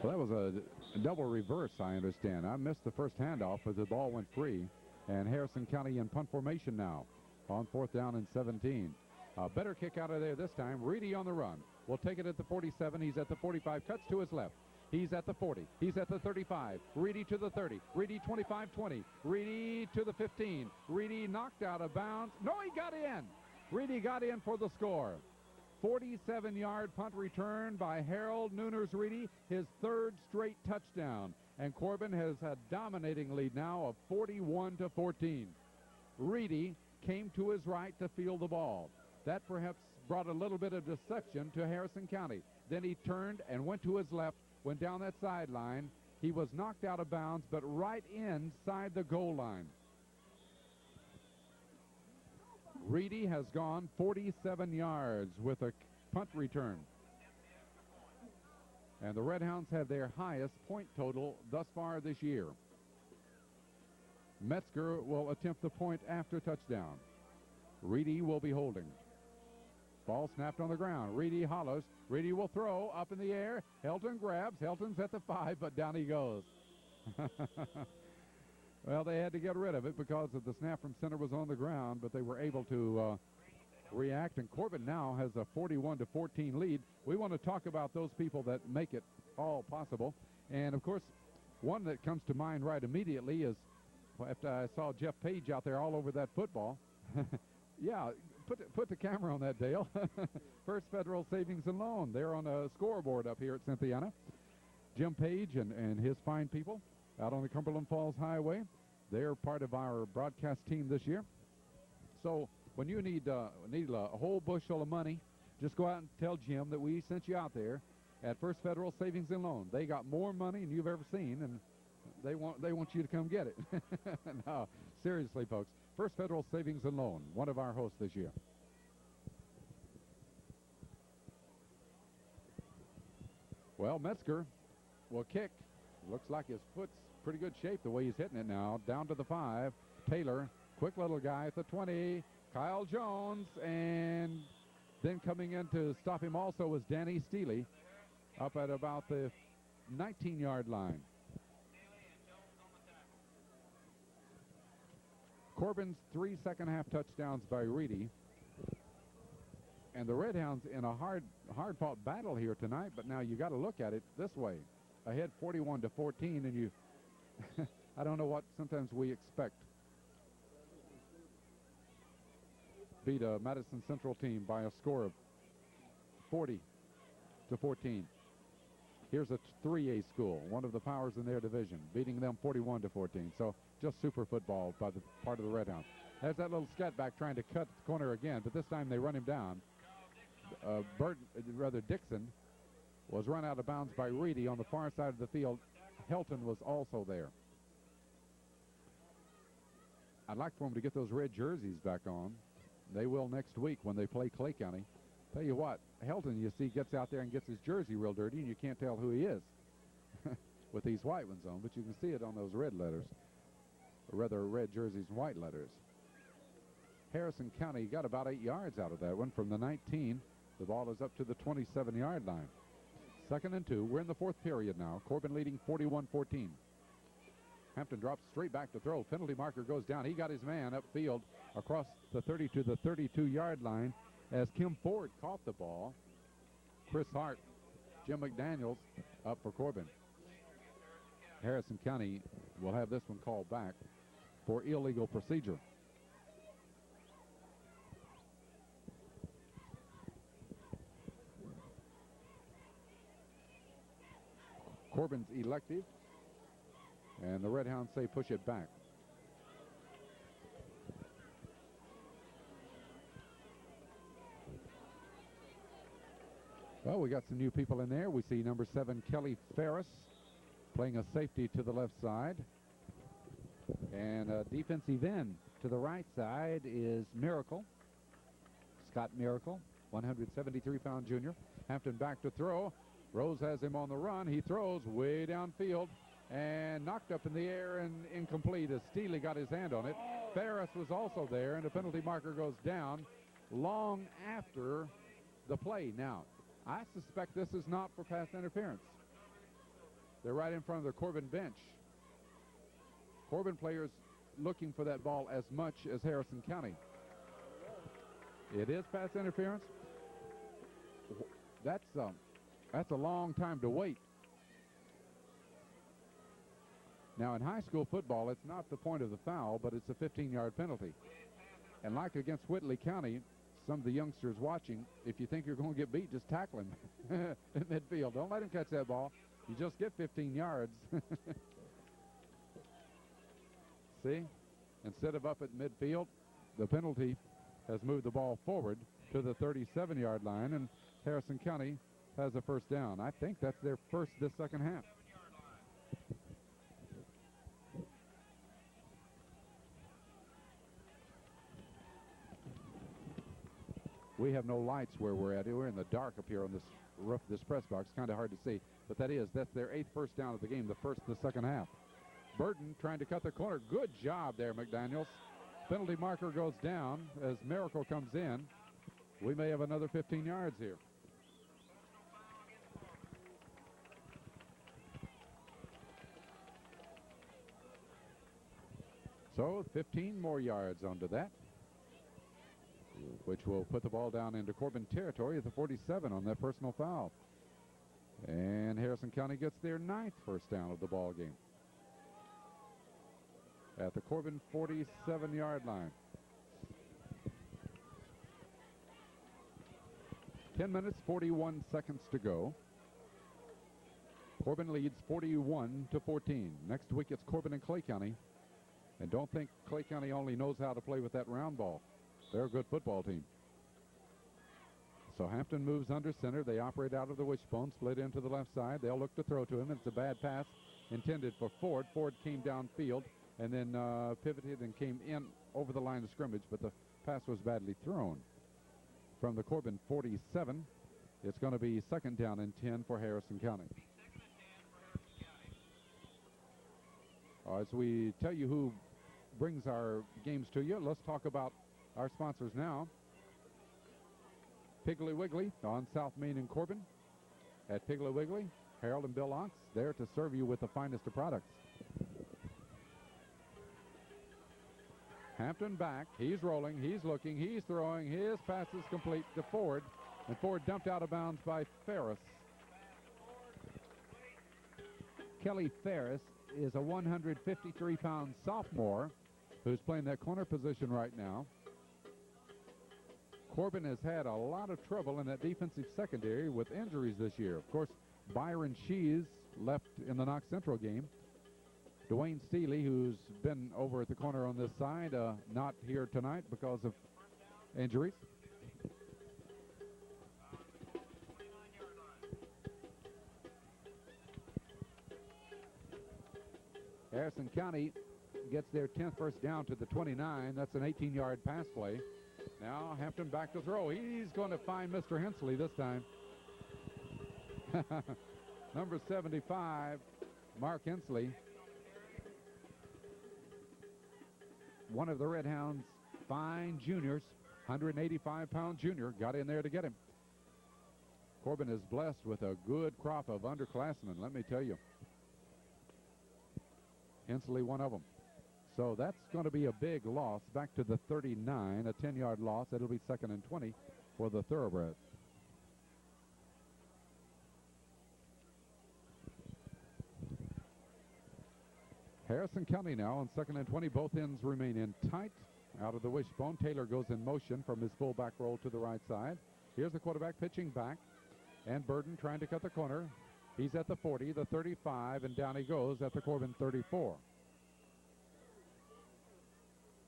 Well, that was a double reverse, I understand. I missed the first handoff as the ball went free, and Harrison County in punt formation now on fourth down and 17. A better kick out of there this time. Reedy on the run. Will take it at the 47. He's at the 45. Cuts to his left. He's at the 40. He's at the 35. Reedy to the 30. Reedy 25-20. Reedy to the 15. Reedy knocked out of bounds. No, he got in. Reedy got in for the score. 47-yard punt return by Harold Nooners Reedy, his third straight touchdown. And Corbin has a dominating lead now of 41-14. Reedy came to his right to field the ball. That perhaps brought a little bit of deception to Harrison County. Then he turned and went to his left, went down that sideline. He was knocked out of bounds, but right inside the goal line. Reedy has gone 47 yards with a punt return. And the Red Hounds have their highest point total thus far this year. Metzger will attempt the point after touchdown. Reedy will be holding. Ball snapped on the ground. Reedy hollows. Reedy will throw up in the air. Helton grabs. Helton's at the 5, but down he goes. Well, they had to get rid of it because of the snap from center was on the ground, but they were able to react, and Corbin now has a 41-14 lead. We want to talk about those people that make it all possible. And, of course, one that comes to mind right immediately is, after I saw Jeff Page out there all over that football. Yeah, put the camera on that, Dale. First Federal Savings and Loan. They're on a scoreboard up here at Cynthiana. Jim Page and his fine people out on the Cumberland Falls Highway. They're part of our broadcast team this year. So when you need a whole bushel of money, just go out and tell Jim that we sent you out there at First Federal Savings and Loan. They got more money than you've ever seen, and They want you to come get it. No, seriously, folks. First Federal Savings and Loan, one of our hosts this year. Well, Metzger will kick. Looks like his foot's pretty good shape the way he's hitting it now. Down to the 5. Taylor, quick little guy at the 20. Kyle Jones, and then coming in to stop him also was Danny Steely up at about the 19-yard line. Corbin's 3 second-half touchdowns by Reedy. And the Red Hounds in a hard-fought battle here tonight, but now you got to look at it this way. Ahead 41-14, and you, I don't know what sometimes we expect. Beat a Madison Central team by a score of 40-14. Here's a 3A school, one of the powers in their division, beating them 41-14. So just super football by the part of the Red Hounds. There's that little scat back trying to cut the corner again, but this time they run him down. Dixon was run out of bounds by Reedy on the far side of the field. Helton was also there. I'd like for him to get those red jerseys back on. They will next week when they play Clay County. Tell you what, Helton, you see, gets out there and gets his jersey real dirty, and you can't tell who he is with these white ones on, but you can see it on those red letters, or rather red jerseys and white letters. Harrison County got about 8 yards out of that one from the 19. The ball is up to the 27-yard line. 2nd and 2. We're in the 4th period now. Corbin leading 41-14. Hampton drops straight back to throw. Penalty marker goes down. He got his man upfield across the 30 to the 32-yard line as Kim Ford caught the ball. Chris Hart, Jim McDaniels up for Corbin. Harrison County will have this one called back for illegal procedure. Corbin's elective, and the Red Hounds say push it back. Well, we got some new people in there. We see number 7, Kelly Ferris, playing a safety to the left side. And defensive end to the right side is Miracle. Scott Miracle, 173-pound junior. Hampton back to throw. Rose has him on the run. He throws way downfield and knocked up in the air and incomplete as Steely got his hand on it. Ferris was also there, and the penalty marker goes down long after the play. Now, I suspect this is not for pass interference. They're right in front of the Corbin bench. Corbin players looking for that ball as much as Harrison County. It is pass interference. That's a long time to wait. Now, in high school football, it's not the point of the foul, but it's a 15-yard penalty. And like against Whitley County, some of the youngsters watching, if you think you're going to get beat, just tackle him in midfield. Don't let him catch that ball. You just get 15 yards. See? Instead of up at midfield, the penalty has moved the ball forward to the 37-yard line, and Harrison County has a first down. I think that's their first this second half. We have no lights where we're at. We're in the dark up here on this roof, this press box. Kind of hard to see, but that's their 8th first down of the game, the first of the second half. Burton trying to cut the corner. Good job there, McDaniels. Penalty marker goes down as Miracle comes in. We may have another 15 yards here. So 15 more yards onto that, which will put the ball down into Corbin territory at the 47 on that personal foul. And Harrison County gets their 9th first down of the ball game at the Corbin 47-yard line. 10 minutes, 41 seconds to go. Corbin leads 41-14. Next week it's Corbin and Clay County. And don't think Clay County only knows how to play with that round ball. They're a good football team. So Hampton moves under center. They operate out of the wishbone, split into the left side. They'll look to throw to him. It's a bad pass intended for Ford. Ford came downfield and then pivoted and came in over the line of scrimmage, but the pass was badly thrown. From the Corbin 47, it's going to be 2nd down and 10 for Harrison County. As we tell you who brings our games to you, let's talk about our sponsors now. Piggly Wiggly on South Main in Corbin. At Piggly Wiggly, Harold and Bill Ox there to serve you with the finest of products. Hampton back. He's rolling. He's looking. He's throwing. His pass is complete to Ford. And Ford dumped out of bounds by Ferris. Kelly Ferris is a 153-pound sophomore who's playing that corner position right now. Corbin has had a lot of trouble in that defensive secondary with injuries this year. Of course, Byron Shees left in the Knox Central game. Dwayne Steely, who's been over at the corner on this side, not here tonight because of injuries. Harrison County gets their 10th first down to the 29. That's an 18-yard pass play. Now Hampton back to throw. He's going to find Mr. Hensley this time. Number 75, Mark Hensley. One of the Red Hounds' fine juniors, 185-pound junior, got in there to get him. Corbin is blessed with a good crop of underclassmen, let me tell you. Hensley, one of them. So that's going to be a big loss. Back to the 39, a 10-yard loss. It'll be 2nd and 20 for the Thoroughbreds. Harrison County now on 2nd and 20. Both ends remain in tight. Out of the wishbone, Taylor goes in motion from his fullback roll to the right side. Here's the quarterback pitching back. And Burden trying to cut the corner. He's at the 40, the 35, and down he goes at the Corbin 34.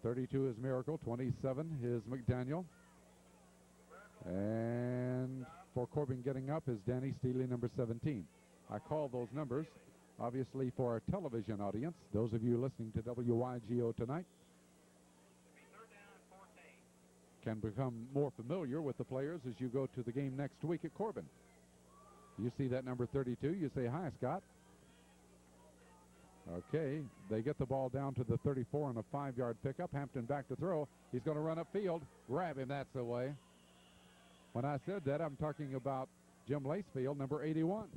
32 is Miracle, 27 is McDaniel. And for Corbin getting up is Danny Steely, number 17. I call those numbers obviously for our television audience, those of you listening to WYGO tonight can become more familiar with the players as you go to the game next week at Corbin. You see that number 32, you say, "Hi, Scott." Okay, they get the ball down to the 34 on a 5-yard pickup. Hampton back to throw. He's going to run upfield. Grab him, that's the way. When I said that, I'm talking about Jim Lacefield, number 81.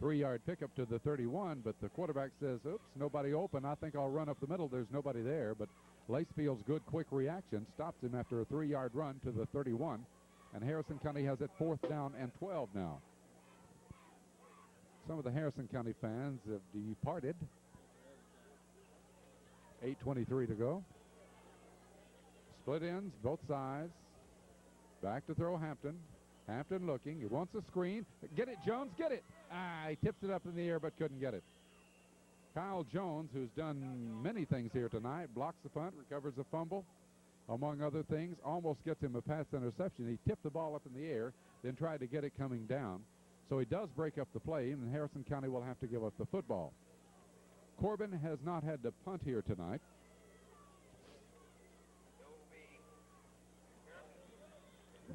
3-yard pickup to the 31, but the quarterback says, oops, nobody open. I think I'll run up the middle. There's nobody there, but Lacefield's good quick reaction stops him after a 3-yard run to the 31, and Harrison County has it 4th down and 12 now. Some of the Harrison County fans have departed. 8:23 to go. Split ends, both sides. Back to throw Hampton. Hampton looking. He wants a screen. Get it, Jones, get it. He tips it up in the air but couldn't get it. Kyle Jones, who's done many things here tonight, blocks the punt, recovers a fumble, among other things, almost gets him a pass interception. He tipped the ball up in the air, then tried to get it coming down. So he does break up the play, and Harrison County will have to give up the football. Corbin has not had to punt here tonight.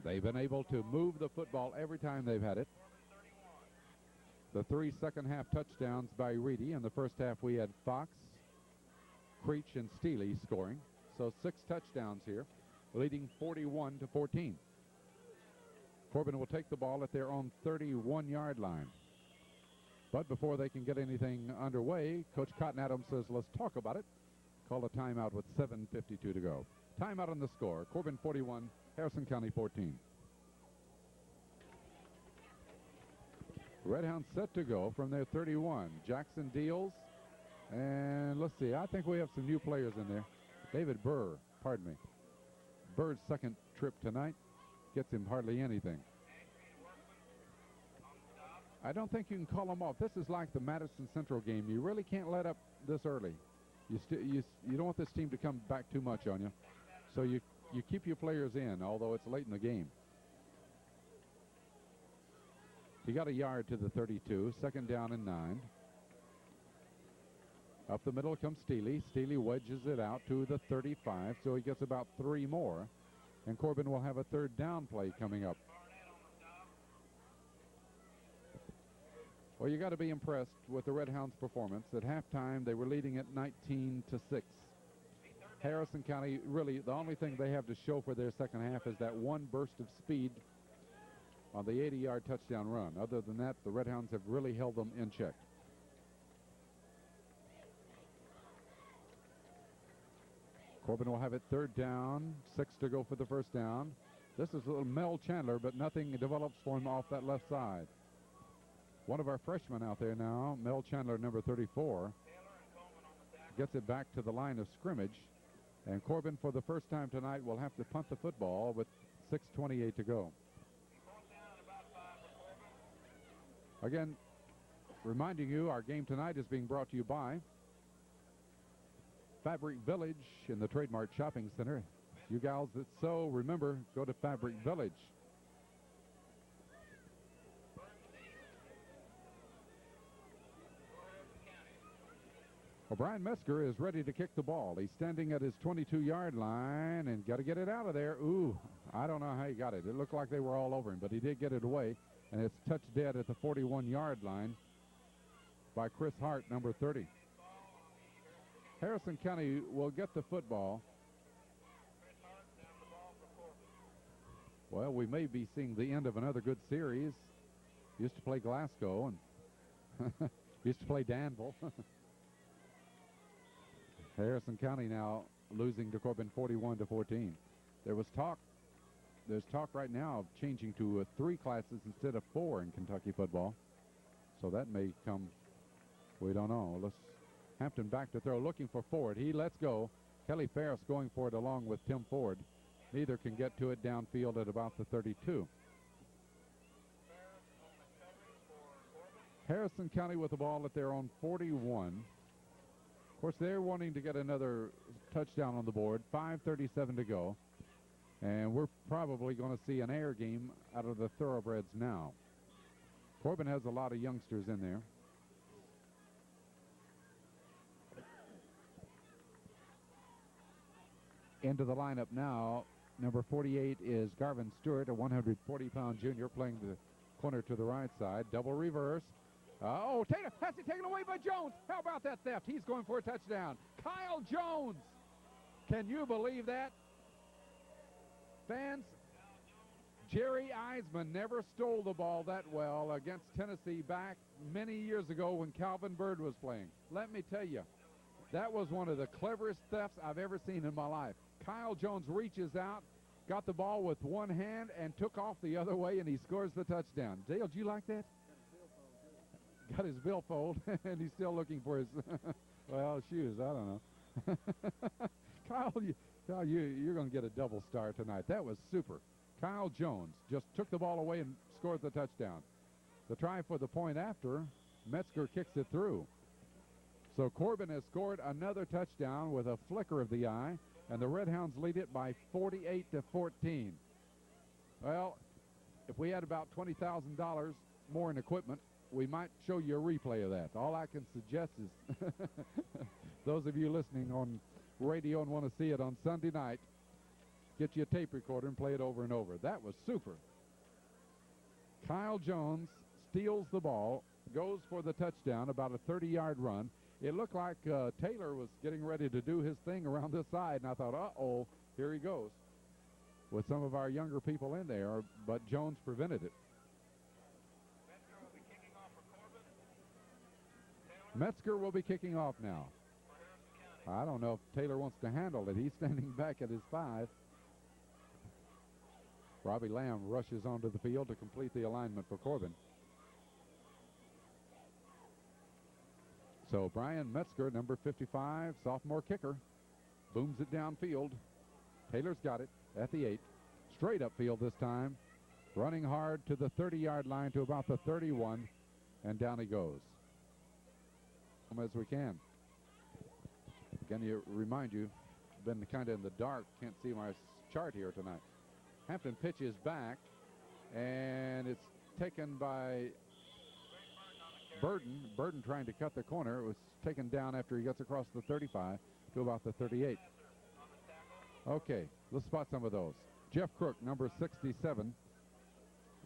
They've been able to move the football every time they've had it. The 3 second-half touchdowns by Reedy. In the first half, we had Fox, Creech, and Steely scoring. So 6 touchdowns here, leading 41-14. Corbin will take the ball at their own 31-yard line. But before they can get anything underway, Coach Cotton Adams says, let's talk about it. Call a timeout with 7:52 to go. Timeout on the score. Corbin 41, Harrison County 14. Red Hounds set to go from their 31. Jackson deals. And let's see, I think we have some new players in there. David Burr, pardon me. Burr's second trip tonight gets him hardly anything. I don't think you can call them off. This is like the Madison Central game. You really can't let up this early. You don't want this team to come back too much on you. So you keep your players in, although it's late in the game. He got a yard to the 32, 2nd down and 9. Up the middle comes Steely. Steely wedges it out to the 35, so he gets about 3 more. And Corbin will have a 3rd down play coming up. Well, you got to be impressed with the Red Hounds' performance. At halftime, they were leading at 19-6. Harrison County, really, the only thing they have to show for their second half is that one burst of speed on the 80-yard touchdown run. Other than that, the Red Hounds have really held them in check. Corbin will have it 3rd down, 6 to go for the 1st down. This is a little Mel Chandler, but nothing develops for him off that left side. One of our freshmen out there now, Mel Chandler, number 34, gets it back to the line of scrimmage. And Corbin, for the first time tonight, will have to punt the football with 6:28 to go. Again, reminding you, our game tonight is being brought to you by Fabric Village in the Trademark Shopping Center. You gals that sew, remember, go to Fabric Village. Well, Brian Metzger is ready to kick the ball. He's standing at his 22-yard line and got to get it out of there. Ooh, I don't know how he got it. It looked like they were all over him, but he did get it away, and it's touched dead at the 41-yard line by Chris Hart, number 30. Harrison County will get the football. Well, we may be seeing the end of another good series. Used to play Glasgow and used to play Danville. Harrison County now losing to Corbin 41-14. There's talk right now of changing to 3 classes instead of 4 in Kentucky football. So that may come, we don't know. Hampton back to throw, looking for Ford. He lets go. Kelly Ferris going for it along with Tim Ford. Neither can get to it downfield at about the 32. Harrison County with the ball at their own 41. Of course, they're wanting to get another touchdown on the board. 5:37 to go. And we're probably going to see an air game out of the Thoroughbreds now. Corbin has a lot of youngsters in there. Into the lineup now, number 48 is Garvin Stewart, a 140-pound junior playing the corner to the right side. Double reverse. Oh, Taylor has it taken away by Jones. How about that theft? He's going for a touchdown. Kyle Jones. Can you believe that? Fans, Jerry Eisman never stole the ball that well against Tennessee back many years ago when Calvin Bird was playing. Let me tell you, that was one of the cleverest thefts I've ever seen in my life. Kyle Jones reaches out, got the ball with one hand, and took off the other way, and he scores the touchdown. Dale, do you like that? Got his billfold, and he's still looking for his, well, shoes. I don't know. Kyle, you're going to get a double star tonight. That was super. Kyle Jones just took the ball away and scored the touchdown. The try for the point after, Metzger kicks it through. So Corbin has scored another touchdown with a flicker of the eye, and the Red Hounds lead it by 48-14. Well, if we had about $20,000 more in equipment, we might show you a replay of that. All I can suggest is those of you listening on radio and want to see it on Sunday night, get you a tape recorder and play it over and over. That was super. Kyle Jones steals the ball, goes for the touchdown, about a 30-yard run. It looked like Taylor was getting ready to do his thing around this side, and I thought, uh-oh, here he goes, with some of our younger people in there, but Jones prevented it. Metzger will be kicking off now. I don't know if Taylor wants to handle it. He's standing back at his 5. Robbie Lamb rushes onto the field to complete the alignment for Corbin. So Brian Metzger, number 55, sophomore kicker, booms it downfield. Taylor's got it at the 8. Straight upfield this time. Running hard to the 30-yard line to about the 31, and down he goes. As we can. Again, remind you, been kind of in the dark, can't see my chart here tonight. Hampton pitches back, and it's taken by Burden. Burden trying to cut the corner. It was taken down after he gets across the 35 to about the 38. Okay, let's spot some of those. Jeff Crook, number 67,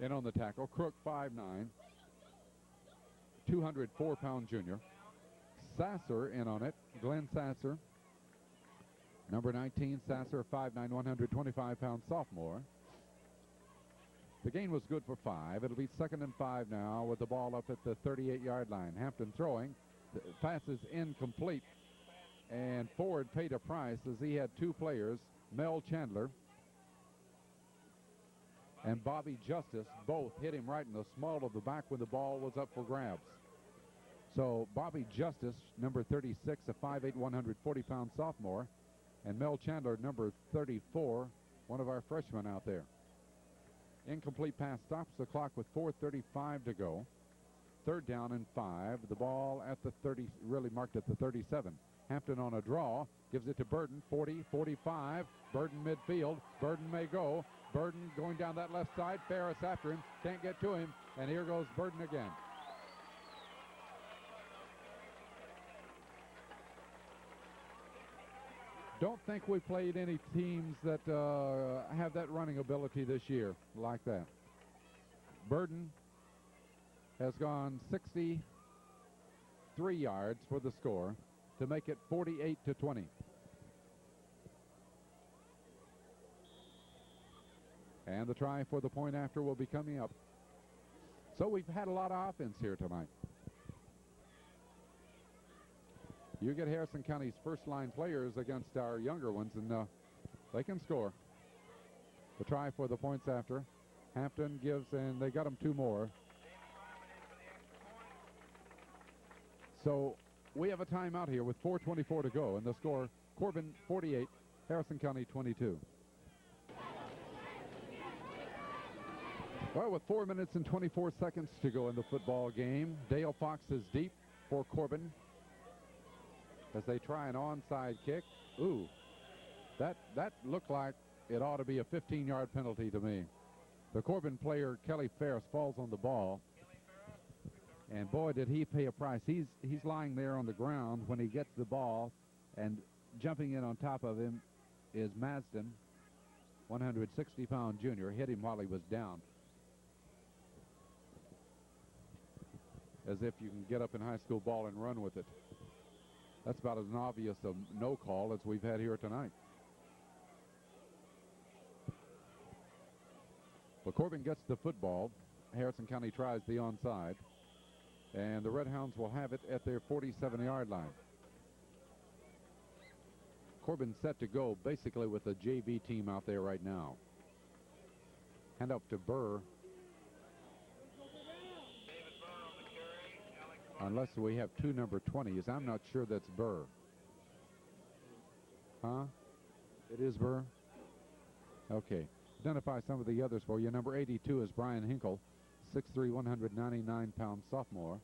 in on the tackle. Crook, 5'9", 204-pound junior. Sasser in on it. Glenn Sasser, number 19. Sasser, 5'9", 125-pound sophomore. The gain was good for 5. It'll be 2nd and 5 now with the ball up at the 38-yard line. Hampton throwing. The pass is incomplete. And Ford paid a price as he had 2 players, Mel Chandler and Bobby Justice, both hit him right in the small of the back when the ball was up for grabs. So Bobby Justice, number 36, a 5'8", 140-pound sophomore, and Mel Chandler, number 34, one of our freshmen out there. Incomplete pass stops the clock with 4:35 to go. 3rd down and 5. The ball at the 30, really marked at the 37. Hampton on a draw, gives it to Burden, 40, 45. Burden midfield. Burden may go. Burden going down that left side. Ferris after him, can't get to him, and here goes Burden again. Don't think we played any teams that have that running ability this year like that. Burden has gone 63 yards for the score to make it 48-20. And the try for the point after will be coming up. So we've had a lot of offense here tonight. You get Harrison County's first-line players against our younger ones, and they can score. The try for the points after. Hampton gives, and they got them 2 more. So we have a timeout here with 4:24 to go, and the score, Corbin 48, Harrison County 22. Well, with 4 minutes and 24 seconds to go in the football game, Dale Fox is deep for Corbin as they try an onside kick. Ooh, that looked like it ought to be a 15-yard penalty to me. The Corbin player, Kelly Ferris, falls on the ball. And boy, did he pay a price. He's lying there on the ground when he gets the ball, and jumping in on top of him is Masden, 160-pound junior, hit him while he was down. As if you can get up in high school ball and run with it. That's about as obvious a no call as we've had here tonight. Well, Corbin gets the football. Harrison County tries the onside. And the Red Hounds will have it at their 47-yard line. Corbin set to go basically with the JV team out there right now. Hand up to Burr. Unless we have 2 number 20s. I'm not sure that's Burr. Huh? It is Burr? Okay. Identify some of the others for you. Number 82 is Brian Hinkle, 6'3", 199-pound sophomore.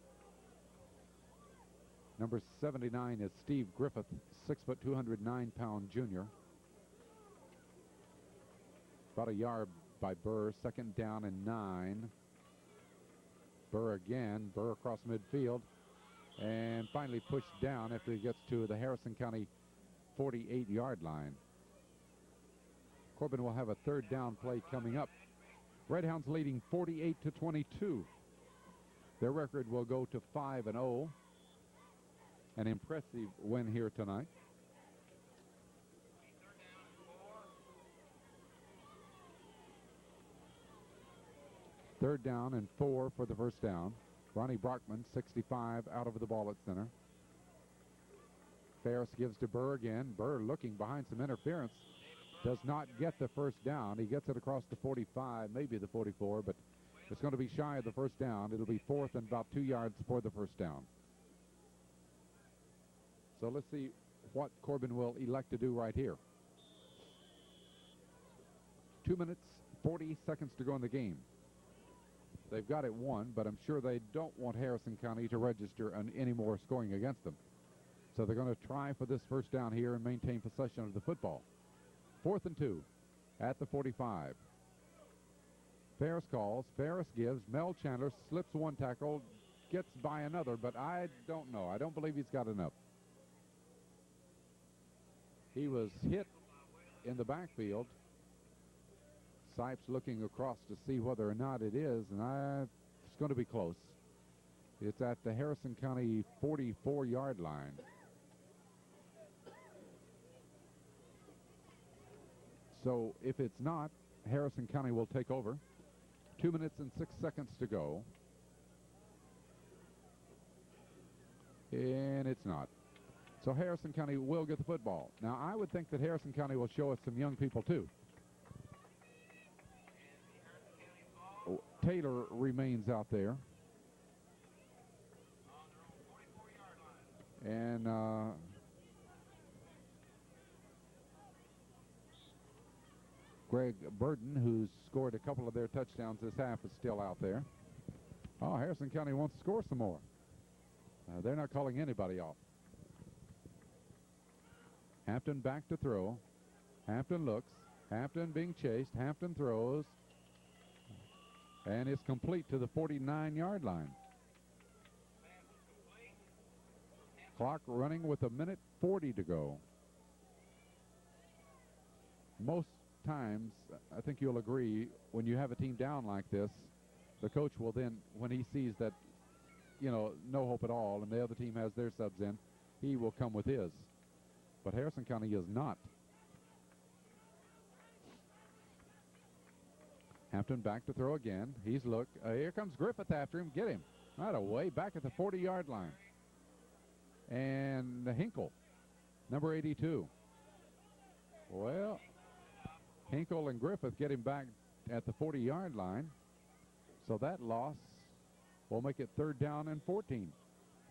Number 79 is Steve Griffith, 6', 209-pound junior. About a yard by Burr. 2nd down and 9. Burr again. Burr across midfield. And finally pushed down after he gets to the Harrison County 48-yard line. Corbin will have a 3rd down play coming up. Red Hounds leading 48-22. Their record will go to 5-0. An impressive win here tonight. Third down and 4 for the first down. Ronnie Brockman, 65, out of the ball at center. Ferris gives to Burr again. Burr looking behind some interference. Does not get the first down. He gets it across the 45, maybe the 44, but it's going to be shy of the first down. It'll be 4th and about 2 yards for the first down. So let's see what Corbin will elect to do right here. 2 minutes, 40 seconds to go in the game. They've got it won, but I'm sure they don't want Harrison County to register any more scoring against them. So they're going to try for this first down here and maintain possession of the football. 4th and 2 at the 45. Ferris calls. Ferris gives. Mel Chandler slips one tackle, gets by another, but I don't know. I don't believe he's got enough. He was hit in the backfield. Sipes looking across to see whether or not it is, and it's going to be close. It's at the Harrison County 44-yard line. So if it's not, Harrison County will take over. 2 minutes and 6 seconds to go. And it's not. So Harrison County will get the football. Now, I would think that Harrison County will show us some young people, too. Oh, Taylor remains out there. And Greg Burden, who's scored a couple of their touchdowns this half, is still out there. Oh, Harrison County wants to score some more. They're not calling anybody off. Hampton back to throw. Hampton looks. Hampton being chased. Hampton throws. And it's complete to the 49-yard line. Clock running with 1:40 to go. Most times, I think you'll agree, when you have a team down like this, the coach will then, when he sees that, you know, no hope at all, and the other team has their subs in, he will come with his. But Harrison County is not. Hampton back to throw again. He's looked. Here comes Griffith after him. Get him. Right away, back at the 40-yard line. And Hinkle, number 82. Well, Hinkle and Griffith get him back at the 40-yard line. So that loss will make it 3rd down and 14.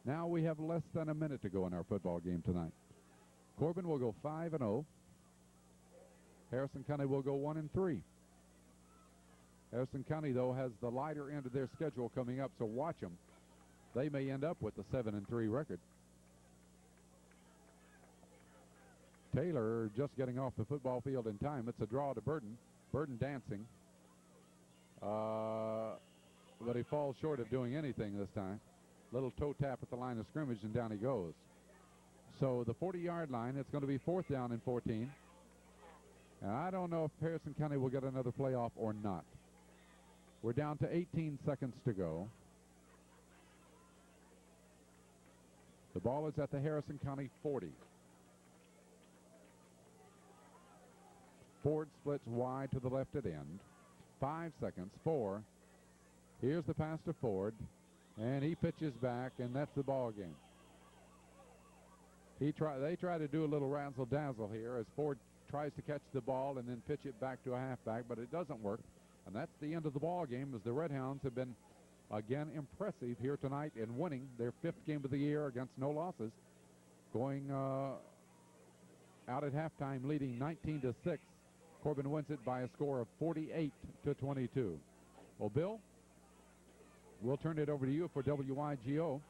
Now we have less than a minute to go in our football game tonight. Corbin will go 5-0. Harrison County will go 1-3. Harrison County, though, has the lighter end of their schedule coming up, so watch them. They may end up with a 7-3 record. Taylor just getting off the football field in time. It's a draw to Burden. Burden dancing. But he falls short of doing anything this time. Little toe tap at the line of scrimmage, and down he goes. So the 40-yard line, it's going to be 4th down and 14. And I don't know if Harrison County will get another playoff or not. We're down to 18 seconds to go. The ball is at the Harrison County 40. Ford splits wide to the left at end. 5 seconds. 4. Here's the pass to Ford. And he pitches back, and that's the ball game. They try to do a little razzle-dazzle here as Ford tries to catch the ball and then pitch it back to a halfback, but it doesn't work. And that's the end of the ball game, as the Red Hounds have been, again, impressive here tonight in winning their 5th game of the year against no losses, going out at halftime leading 19-6. Corbin wins it by a score of 48-22. Well, Bill, we'll turn it over to you for WIGO.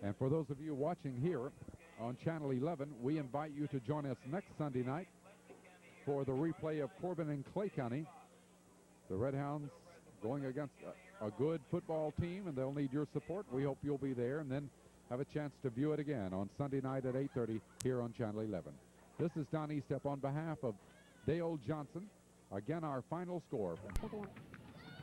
And for those of you watching here on Channel 11, we invite you to join us next Sunday night for the replay of Corbin and Clay County. The Red Hounds going against a good football team, and they'll need your support. We hope you'll be there and then have a chance to view it again on Sunday night at 8:30 here on Channel 11. This is Don Estep on behalf of Dale Johnson. Again, our final score.